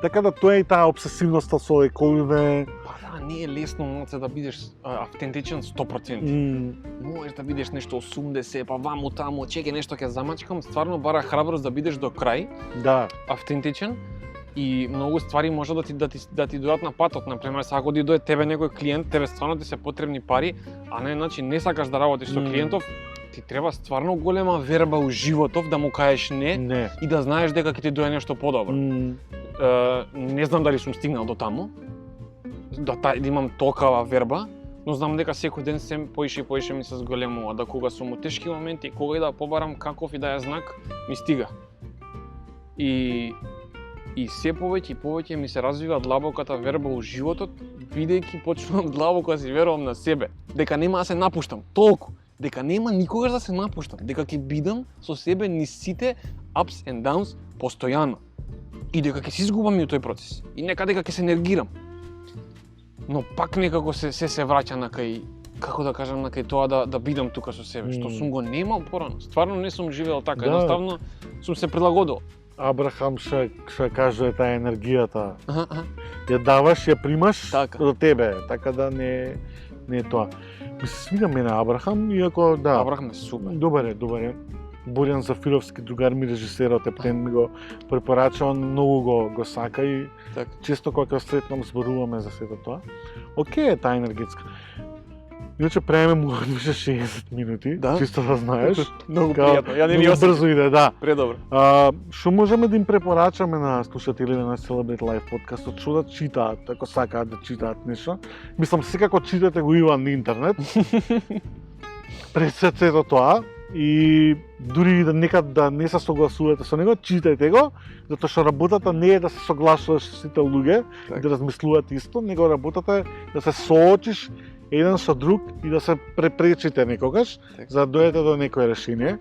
Така да тоа е и таа обсесивноста со лајковите. Па да, не е лесно моце да бидеш автентичен 100%. Можеш да бидеш нешто 80, па ваму таму, чеке нешто ќе замачкам, стварно бара храброст да бидеш до крај. Да. Автентичен. И многу ствари може да ти дојдат на патот, например, ако ти дојде тебе некој клиент, тебе стварно ти се потребни пари, а не сакаш да работиш со клиентов, ти треба стварно голема верба у животов да му кажеш не. И да знаеш дека ќе ти дојде нешто подобро. Не знам дали сум стигнал до таму, да имам толкава верба, но знам дека секој ден се поише и поише ми се зголемува, да кога сум у тешки моменти, кога и да побарам каков и да е знак, ми стига. И се повеќе и повеќе ми се развива длабоката верба у животот, бидејќи почнувам длабоко да си верувам на себе, дека нема да се напуштам, толку, дека нема никогаш да се напуштам, дека ќе бидам со себе низ сите ups and downs постојано. И дека ќе се изгубам и у тој процес. И некаде ќе се енергирам. Но пак некако се враќа на кај, како да кажам, на кај тоа да бидам тука со себе, што сум го немал порано. Стварно не сум живеел така, едноставно сум се прилагодил. Абрахам што кажува таа енергијата. Ја даваш, ја примаш до тебе, така да не е тоа. Ми се свига мене Абрахам, иако да. Абрахам е супер. Добар е. Борјан Зафировски, другар ми режисерот, Ептен ми го препорачува, многу го сака и често кога ќе сретнам зборуваме за сето тоа. Океј е таа енергетска. Иначе правиме му одвише 60 минути, чисто да знаеш. Многу пријатно, ја не ми осеќам. Брзо иде, да. Предобро. Што можеме да им препорачаме на слушателите на Celebrate Life подкастот, што да читаат, ако сакаат да читаат нешто. Мислам, секако читате го Иван на интернет. Пред сето тоа, и дури да не се согласувате со него, читајте го, затоа што работата не е да се согласуваш со сите луѓе и да размислуваат исто, него работата е да се соочиш еден со друг и да се препречите некогаш, за да дојдете до некое решение.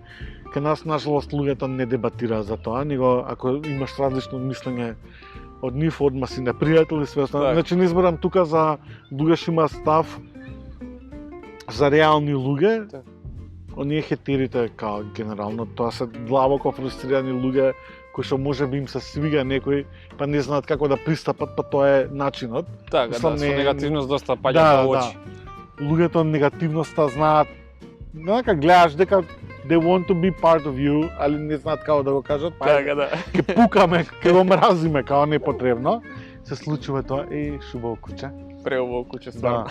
Кај нас, нажалост, луѓето не дебатираат за тоа, него ако имаш различно мислење од нив, одма си непријател и све останало. Значи не изборам тука за луѓе што има став за реални луѓе. Оние хетерите, као генерално, тоа се длабоко фрустрирани луѓе кои што може би им се свига некој, па не знаат како да пристапат, па тоа е начинот. Така, со негативност доста паѓа во очи. Луѓето негативноста знаат, нека гледаш дека they want to be part of you, али не знаат како да го кажат, па ќе пукаме, ќе го мразиме као непотребно. Се случува тоа, шубаво куче. Преубаво куче, стварно.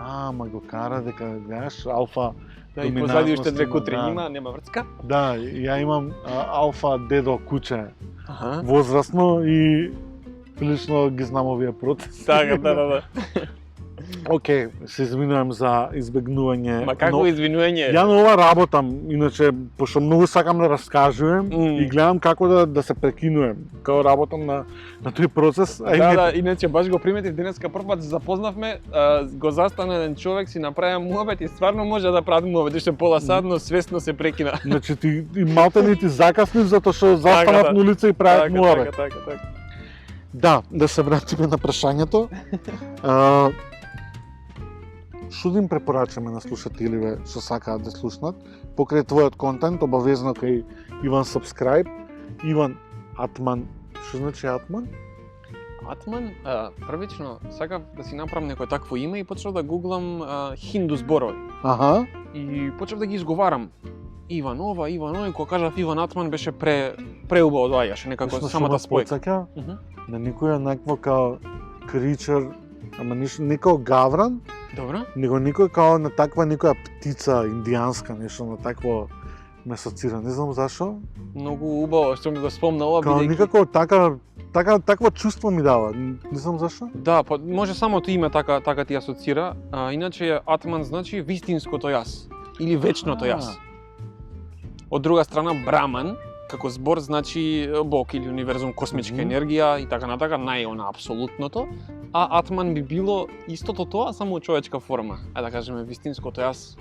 Ама го кара дека, гледаш, алфа Да, и позади уште две кутри има, нема врска. Да, ја имам алфа дедо куче, возрастно и прилично ги знам овие процеси. Така, да. Океј, се извинувам за избегнување. Ма какво извинување? Ја на ова работам, иначе, пошто многу сакам да раскажувам и гледам како да се прекинувам. Као работам на тој процес. Да, иначе баш го приметив денеска прв пат се запознавме, го застана еден човек, си направи муабет и стварно може да прави муабет, уште пола сат, но свесно се прекина. Значи ти малте не ти закаснив затоа што застанав на улица и правев муабет. Така. Да се вратиме на прашањето. Што да им препорачаме на слушателиве што сакаат да слушнат? Покрај твојот контент, обавезно кај Иван Subscribe, Иван Атман. Што значи Атман? Атман, првично сакав да си направам некое такво име и почнав да гуглам хинду зборови. Аха. И почнав да ги изговарам. Иван ова, и кога кажав Иван Атман беше преубаво доаѓаше некако самата спојка. Подсеќа на некоја некво као кричер, ама не као гавран, Добро. него некој као на таква некоја птица индијанска, нешто на такво ме асоцира, не знам зашо. Многу убаво што ми го спомна ова Као бидејќи никако такво чувство ми дава, не знам зашо. Да, може самото име така ти асоцира, иначе Атман значи вистинското јас или вечното јас. Од друга страна Браман како збор значи Бог или универзум, космичка енергија и така натака, најона апсолутното, а Атман би било истото тоа, само човечка форма. Да кажеме вистинското јас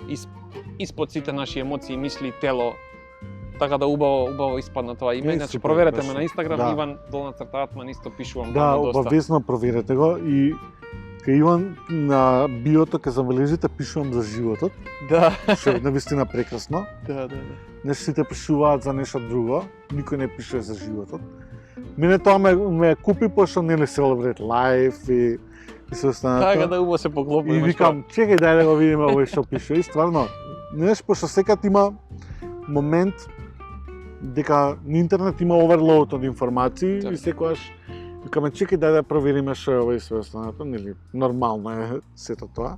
испод сите наши емоции, мисли, тело. Така да убаво испадна тоа име. Значи проверете ме на Инстаграм, да. Иван _ Атман, исто пишувам Да, доста. обавезно проверете го и кај Иван на биото ке забележите пишувам за животот, Да. што е навистина прекрасно. Да. Не сите пишуваат за нешто друго, никој не пишува за животот. Мене тоа ме купи пошто нели Celebrate Life и се останато. Така да убаво се поклопи. И викам, чекај дај да го видиме овој што пише. И стварно, знаеш, пошто секад има момент дека на интернет има оверлоуд од информации и секогаш викаме чекај дај да провериме што е ова и се останато, нели нормално е сето тоа.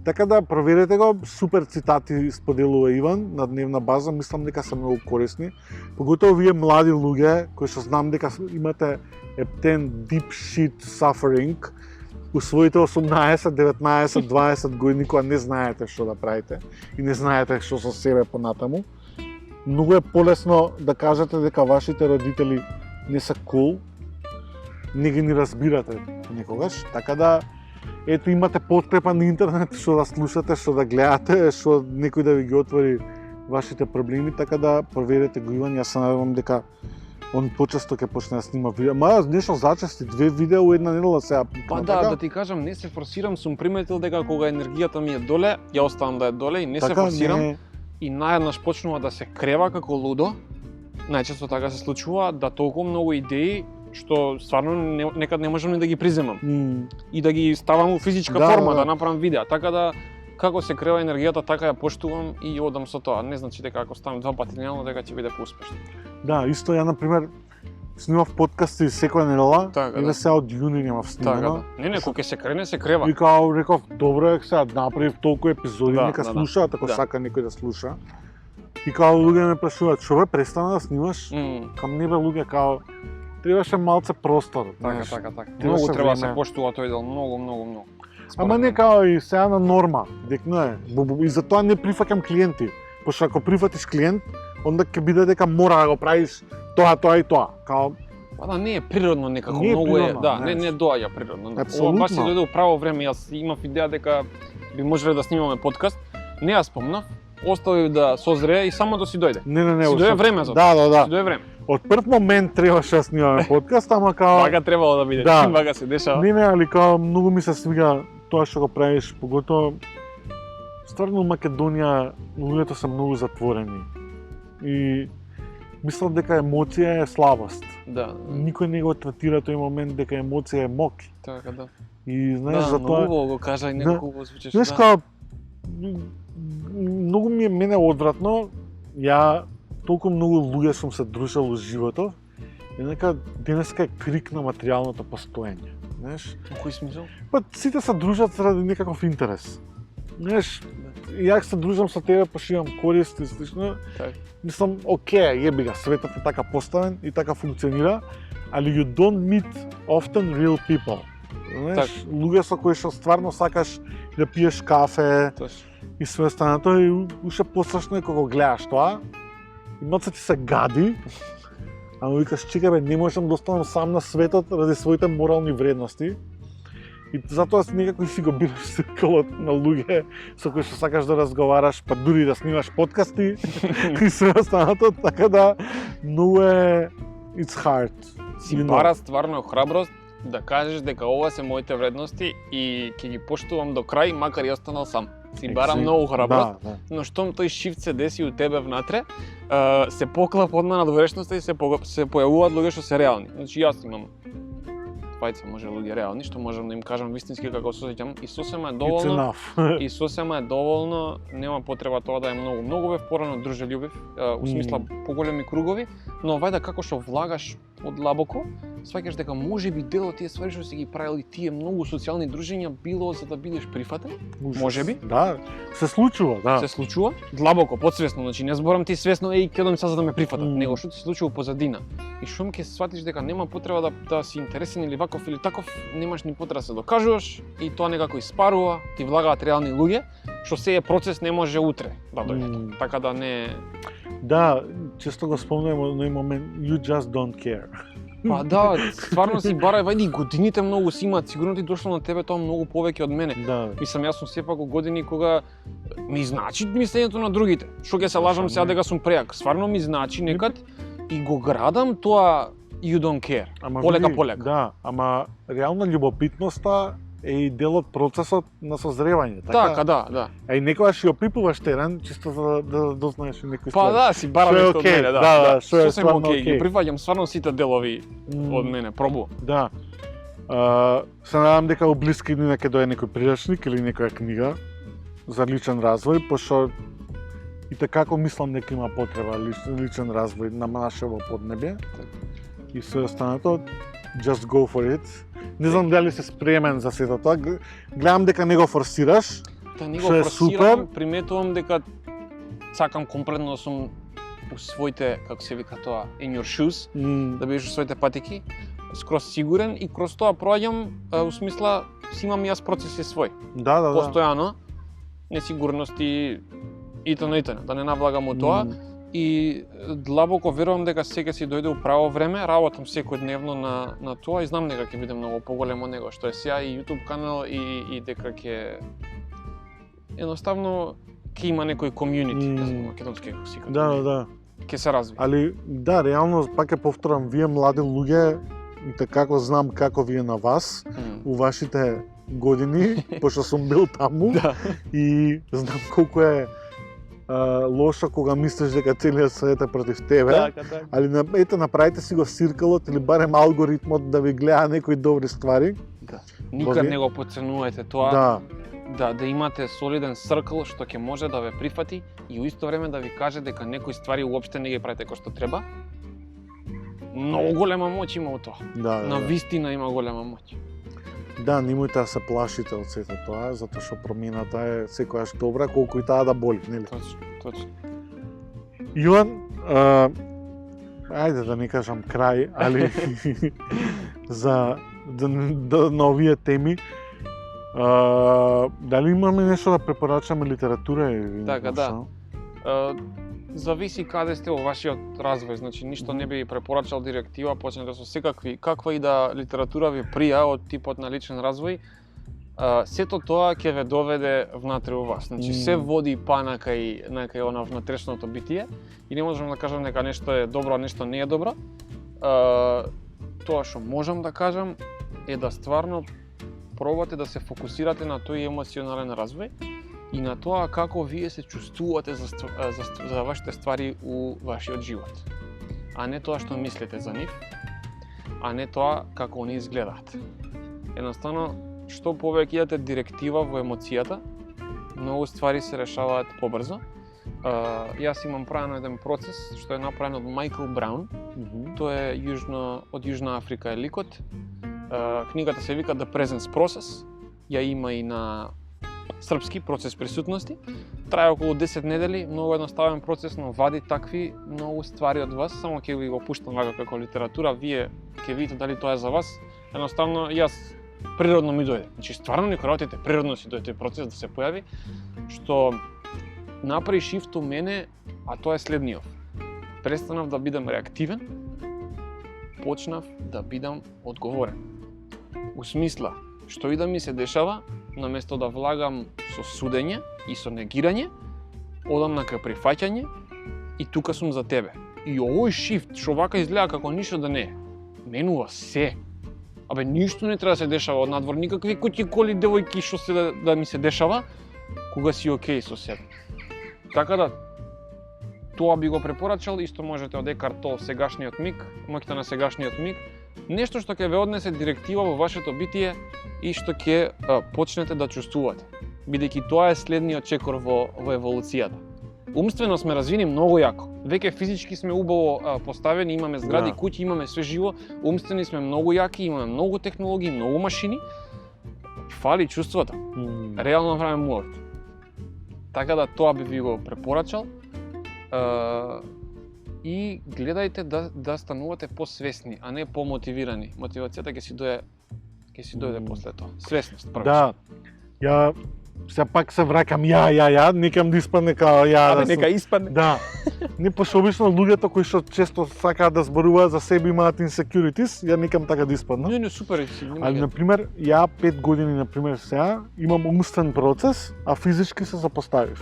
Така да проверете го, супер цитати споделува Иван на дневна база, мислам дека се многу корисни. Поготово вие млади луѓе кои што знам дека имате ептен deep shit suffering у своите 18, 19, 20 години кога не знаете што да правите и не знаете што со себе понатаму. Многу е полесно да кажете дека вашите родители не се cool, не ги ни разбирате никогаш, така да ето имате подкрепа на интернет што да слушате, што да гледате, што некој да ви ги отвори вашите проблеми, така да проверете го Иван. Јас се надевам дека он почесто ќе почне да снима видео. Ма нешто зачести 2 видеа у една недела сега. Па да ти кажам, не се форсирам, сум приметил дека кога енергијата ми е доле, ја оставам да е доле и не се форсирам. И наеднаш почнува да се крева како лудо. Најчесто така се случува да толку многу идеи што стварно некад не можам ни да ги приземам. И да ги ставам у физичка форма, да направам видеа. Така да како се крева енергијата, така ја поштувам и одам со тоа. Не значи дека ако ставам 2 пати дневно дека ќе биде поуспешно. Да, исто ја например снимав подкасти секоја недела, и сега од јуни немав снимано. Не, кога ќе се крене, се крева. И као реков, добро е сега направив толку епизоди, нека слушаат ако сака некој да слуша. И као луѓе ме прашуваат, што бе престана да снимаш? Кам не бе луѓе, као требаше малце простор. Така. Многу треба да се поштува тој дел, многу. Ама не као и сега на норма, декно е. И затоа не прифаќам клиенти. Пошто ако прифатиш клиент, онда ќе биде дека мора да го правиш тоа и тоа. Као па да, не е природно некако, многу е, да, не доаѓа природно. Ова баш се дојде у право време, јас имав идеја дека би можеле да снимаме подкаст. Не ја спомнав, оставив да созрее и само да си дојде. Не. Си дојде време за тоа. Да. Си дојде време. Од прв момент требаше да снимаме подкаст, ама као Вака требало да биде, вака се дешава. Не, али као многу ми се свига тоа што го правиш, поготово стварно во Македонија луѓето се многу затворени. И мислам дека емоција е слабост. Да. Никој не го третира тој момент дека емоција е мок. Така да. И знаеш за тоа. Многу го кажа и некако го звучеше. Знаеш као многу ми е мене одвратно, ја толку многу луѓе сум се дружел во животот и нека денеска е крик на материјалното постоење. Знаеш? Во кој смисол? Па сите се дружат заради некаков интерес. Знаеш, јас се дружам со тебе, пошивам корист и слично. Мислам, окей, јеби га, светот е така поставен и така функционира, али you don't meet often real people. знаеш, луѓе со кои што стварно сакаш да пиеш кафе Точно. и све останато и уште пострашно е кога гледаш тоа. И моци ти се гади. Ама викаш, чекај бе, не можам да останам сам на светот ради своите морални вредности. И затоа некако си го бираш циркалот на луѓе со кои што сакаш да разговараш, па дури да снимаш подкасти и све останато, така да многу е it's hard. Си You know. бара стварно храброст да кажеш дека ова се моите вредности и ќе ги поштувам до крај, макар и останал сам. Си бара многу храброст, Да. но штом тој шифт се деси у тебе внатре, се поклапа одма на доврешноста и се појавуваат луѓе што се реални. Значи јас имам двајца може луѓе реални, што можам да им кажам вистински како се осеќам и сосема е It's доволно. enough. И сосема е доволно, нема потреба тоа да е многу. Многу бев порано дружелюбив, у смисла поголеми кругови, но вајда како што влагаш подлабоко, сваќаш дека можеби дел од тие ствари што си ги правил и тие многу социјални дружења било за да бидеш прифатен. Можеби. Да, се случува, да. Се случува длабоко, подсвесно, значи не зборам ти свесно ќе сега за да ме прифатат, него што се случува позадина. И шум ќе сватиш дека нема потреба да си интересен или ваков или таков, немаш ни потреба да се докажуваш и тоа некако испарува, ти влагаат реални луѓе, што се е процес не може утре да дојде. Така да не. Да, често го спомнувам оној момент you just don't care. Па да, стварно си барај, вајди годините многу си имаат, сигурно ти дошло на тебе тоа многу повеќе од мене. Да. Мислам, јас сум сепак у години кога ми значи мислењето на другите. Што ќе се лажам сега дека сум преак. Стварно ми значи некад и го градам тоа you don't care. Полека. Да, ама реално љубопитноста е и дел од процесот на созревање, Така, да. А и некогаш ја опипуваш терен чисто за да дознаеш некои Па ствари. да, си бара Што е нешто од окей, мене, да, што е Сосем стварно окей, окей. ги прифаќам стварно сите делови од мене, пробувам. Да. Се надам дека во блиски иднина ќе дојде некој прирачник или некоја книга за личен развој, пошто и како мислам дека има потреба личен развој на нашево поднебје. И се останато, just go for it. Не знам дали си спремен за сето тоа. Гледам дека не го форсираш. Да не го Што е форсирам, супер. приметувам дека сакам комплетно да сум у своите, како се вика тоа, in your shoes, да бидеш у своите патики, скроз сигурен и кроз тоа проаѓам у смисла си имам јас процеси свој. Да. Постојано несигурности и т.н. да не навлагам у тоа. И длабоко верувам дека сега си дојде у право време, работам секојдневно на тоа и знам дека ќе биде многу поголемо од него што е сега и YouTube канал и дека ќе едноставно ќе има некој комјунити, не знам македонски како си кажа. Да. Ќе се разви. Али да, реално пак ќе повторам, вие млади луѓе, како знам како ви е на вас, у вашите години, пошто сум бил таму и знам колку е лошо кога мислиш дека целиот свет е против тебе. Така. Али ете направите си го циркалот или барем алгоритмот да ви гледа некои добри ствари. Никад не го подценувајте тоа. Да. Да имате солиден цркл што ќе може да ве прифати и у исто време да ви каже дека некои ствари уопште не ги правите како што треба. Многу голема моќ има у тоа. На вистина има голема моќ. Да, немојте да се плашите од сето тоа, затоа што промената е секогаш добра, колку и таа да боли, нели? Точно. Иван, ајде да не кажам крај, али за на овие теми, дали имаме нешто да препорачаме литература или Така, да. Зависи каде сте во вашиот развој, значи ништо не би препорачал директива, почнете со секакви, каква и да литература ви прија од типот на личен развој, сето тоа ќе ве доведе внатре у вас. Значи се води па накај она внатрешното битие и не можам да кажам дека нешто е добро, а нешто не е добро. Тоа што можам да кажам е да стварно пробате да се фокусирате на тој емоционален развој и на тоа како вие се чувствувате за вашите ствари у вашиот живот. А не тоа што мислите за нив, а не тоа како они изгледаат. Едноставно, што повеќе идете директива во емоцијата, многу ствари се решаваат побрзо. Јас имам правено еден процес што е направен од Майкл Браун. Тој е од Јужна Африка е ликот. Книгата се вика The Presence Process. Ја има и на српски, процес присутности. Трае околу 10 недели, многу едноставен процес, но вади такви многу ствари од вас. Само ќе ви го пуштам вака како литература, вие ќе видите дали тоа е за вас. Едноставно, јас природно ми дојде. Значи стварно некои работите природно си дојде тој процес да се појави, што направи шифт у мене, а тоа е следниот. Престанав да бидам реактивен, почнав да бидам одговорен. У смисла, што и да ми се дешава, наместо да влагам со судење и со негирање, одам на кај прифаќање и тука сум за тебе. И овој шифт, што вака изгледа како ништо да не е, менува се. Абе, ништо не треба да се дешава од надвор, никакви куќи, коли, девојки, што се да ми се дешава, кога си окей со себе. Така да, тоа би го препорачал, исто можете од Екарт Толл сегашниот миг, моќта на сегашниот миг, нешто што ќе ве однесе директива во вашето битие и што ќе почнете да чувствувате, бидејќи тоа е следниот чекор во еволуцијата. Умствено сме развини многу јако. Веќе физички сме убаво поставени, имаме згради, куќи, имаме све живо, умствени сме многу јаки, имаме многу технологии, многу машини. Фали чувството. Реално време муавте. Така да тоа би ви го препорачал. И гледајте да станувате посвесни, а не помотивирани. Мотивацијата ќе си дојде после тоа. Свесност прво. Да. Ја сепак се враќам ја, некам да испадне као ја. Абе, нека испадне. Да. Не пособично луѓето кои што често сакаат да зборуваат за себе имаат insecurities, ја некам така да испадна. Не, супер си. Али на пример, ја 5 години на пример сега имам умствен процес, а физички се запоставив.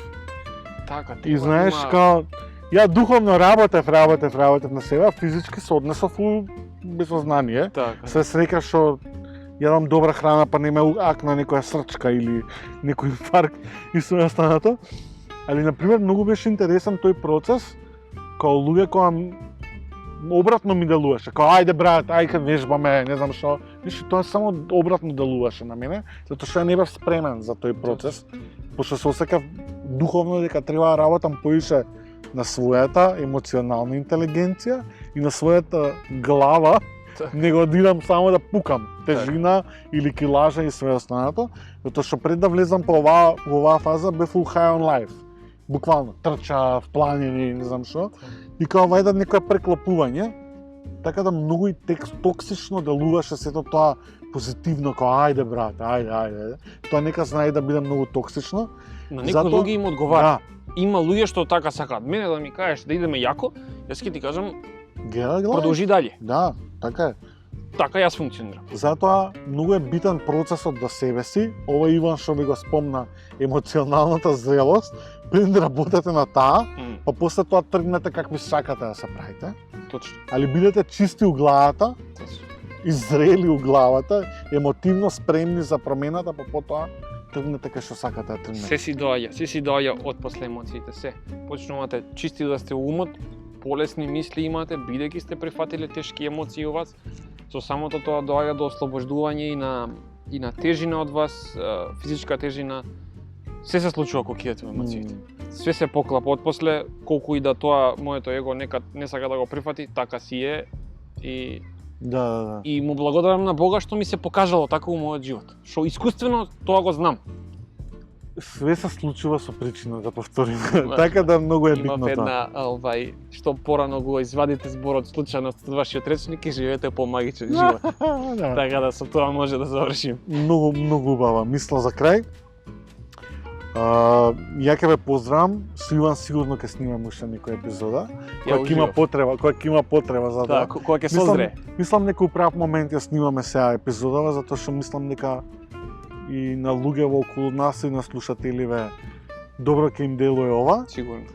Така, и знаеш као ја духовно работев на себе, а физички се однесов у безсознание. Така. Се срека што јадам добра храна, па не ме акна некоја срчка или некој инфаркт и све останато. Али, например, многу беше интересен тој процес, као луѓе која обратно ми делуваше, као ајде брат, ајде вежбаме, не знам што. Виши, тоа само обратно делуваше на мене, затоа што ја не бев спремен за тој процес, пошто се осекав духовно дека треба да работам поише на својата емоционална интелигенција и на својата глава, него да идам само да пукам тежина или килажа и све останато, затоа што пред да влезам во оваа фаза бев full high on life. Буквално трчав, планини, не знам што. И као вајда некоја преклопување, така да многу и токсично делуваше сето тоа позитивно, као ајде брат, ајде. Тоа нека знае да биде многу токсично. На некои луѓе им одговара. Да. Има луѓе што така сакаат. Мене да ми кажеш да идеме јако, јас ќе ти кажам Гледај. продолжи дале. Да, така е. Така јас функционирам. Затоа многу е битен процесот до себе си. Ова Иван што ви го спомна, емоционалната зрелост, пред да работите на таа, па после тоа тргнете какви сакате да се правите. Точно. Али бидете чисти у главата, иззрели у главата, емотивно спремни за промената, па потоа тргнете кај што сакате да тргнете. Се си доаѓа од после емоциите, се. Почнувате чисти да сте умот, полесни мисли имате, бидејќи сте прифатиле тешки емоции у вас. Со самото тоа доаѓа до ослобождување и на тежина од вас, физичка тежина. Се се случува кога кидате во емоциите. Све се поклапа од после, колку и да тоа моето его некад не сака да го прифати, така си е и Да. и му благодарам на Бога што ми се покажало така у мојот живот. Што искуствено тоа го знам. Све се случува со причина, да повторим. Така да многу е битно тоа. Има една, што порано го извадите зборот случајност од вашиот речник и живеете помагичен живот. Да. Така да со тоа може да завршим. Многу убава мисла за крај. Ја ќе ве поздравам, со Иван сигурно ќе снимаме уште некоја епизода, која ќе има потреба за да. Кога ќе созре. Мислам некој прав момент ја снимаме сега епизодава, затоа што мислам дека и на луѓе во околу нас и на слушателиве добро ќе им делува ова. Сигурно.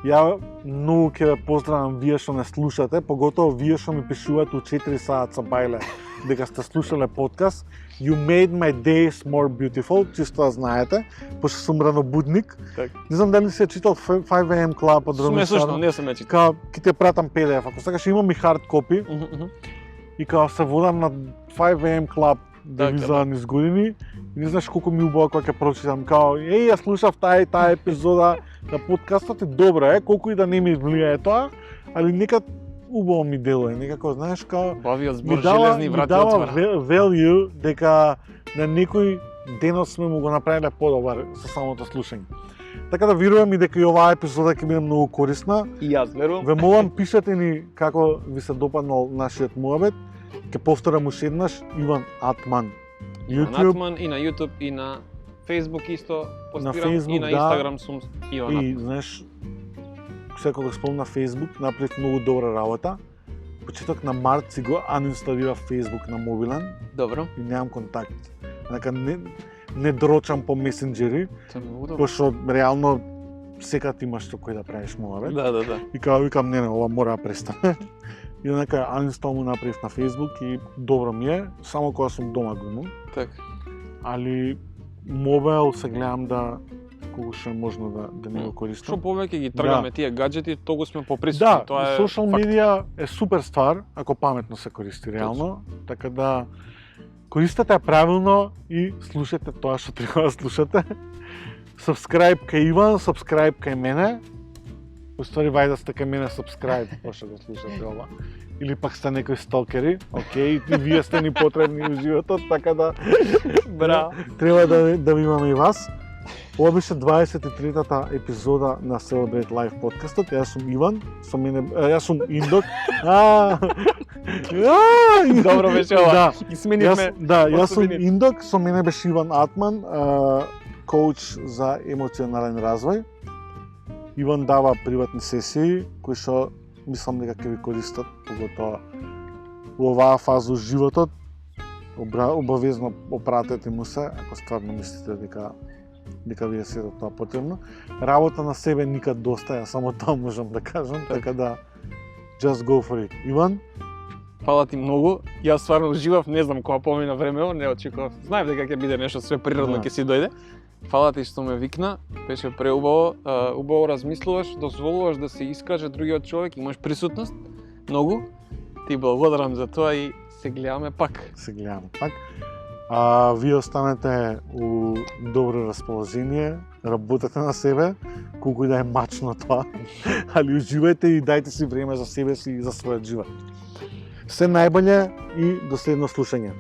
Ја многу ќе ве поздравам вие што не слушате, поготово вие што ми пишувате у 4 саат со бајле дека сте слушале подкаст. You made my days more beautiful, чисто да знаете, пошто сум ранобудник. Так. Не знам дали си ја читал 5am Club од Роман Смешно, Шарма. не сум ја читал. Као, ќе те пратам PDF, ако сакаш имам и хард копи. И као се водам на 5am Club девиза низ години. И не знаеш колку ми убаво кога ќе прочитам. Као, ја слушав таа епизода на подкастот и добро е, колку и да не ми влијае тоа, али некад убаво ми делува, некако знаеш као бавиот збор железни врати отвара. Ми дава value дека на некој денот сме му го направиле подобар со самото слушање. Така да верувам и дека и оваа епизода ќе биде многу корисна. И јас верувам. Ве молам, пишете ни како ви се допаднал нашиот муабет. Ќе повторам уште еднаш, Иван Атман Иван YouTube. Атман, и на YouTube, и на Facebook исто постирам, Facebook, и на да. Instagram сум Иван И Атман. знаеш, секогаш спомна на Facebook, направив многу добра работа. Почеток на март си го анинсталира Facebook на мобилен Добро. и немам контакт. Нека не дрочам по месенџери, Тоа е многу добро. пошто реално секад имаш што кој да правиш муавет. Да. И као викам, не, ова мора да престане. И нека uninstall му направив на Facebook и добро ми е, само кога сум дома го имам. Така. Али мобил се гледам да колку што е можно да не го Што користам. повеќе ги тргаме тие гаджети, толку сме поприсутни. Да, Тоа е social факт. медија е супер ствар ако паметно се користи реално, така да користете ја правилно и слушате тоа што треба да слушате. Subscribe кај Иван, subscribe кај мене. Уствари вајда сте кај мене subscribe, пошто го слушате ова. Или пак сте некои сталкери, окей, и вие сте ни потребни у животот, така да Браво. треба да ви имаме и вас. Ова беше 23-та епизода на Celebrate Life подкастот. Јас сум Иван, со мене јас сум Индок. Добро беше ова. Да. Ги сменивме. Јас сум особините. Индок, со мене беше Иван Атман, коуч за емоционален развој. Иван дава приватни сесии кои што мислам дека ќе ви користат, поготоа во оваа фаза од животот. Обавезно опратете му се ако стварно мислите дека ви е сето тоа потребно. Работа на себе никад доста, ја само тоа можам да кажам, така да just go for it. Иван, Фала ти многу. Јас стварно уживав, не знам кога помина времево, не очекував. Знаев дека ќе биде нешто све природно, Да. ќе си дојде. Фала ти што ме викна, беше преубаво, убаво размислуваш, дозволуваш да се искаже другиот човек, имаш присутност, многу. Ти благодарам за тоа и се гледаме пак. се гледаме пак. Вие останете у добро расположение, работете на себе, колку и да е мачно тоа, али уживајте и дајте си време за себе си и за својот живот. Се најболje и до следно слушање.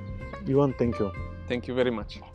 Иван, thank you. Thank you very much.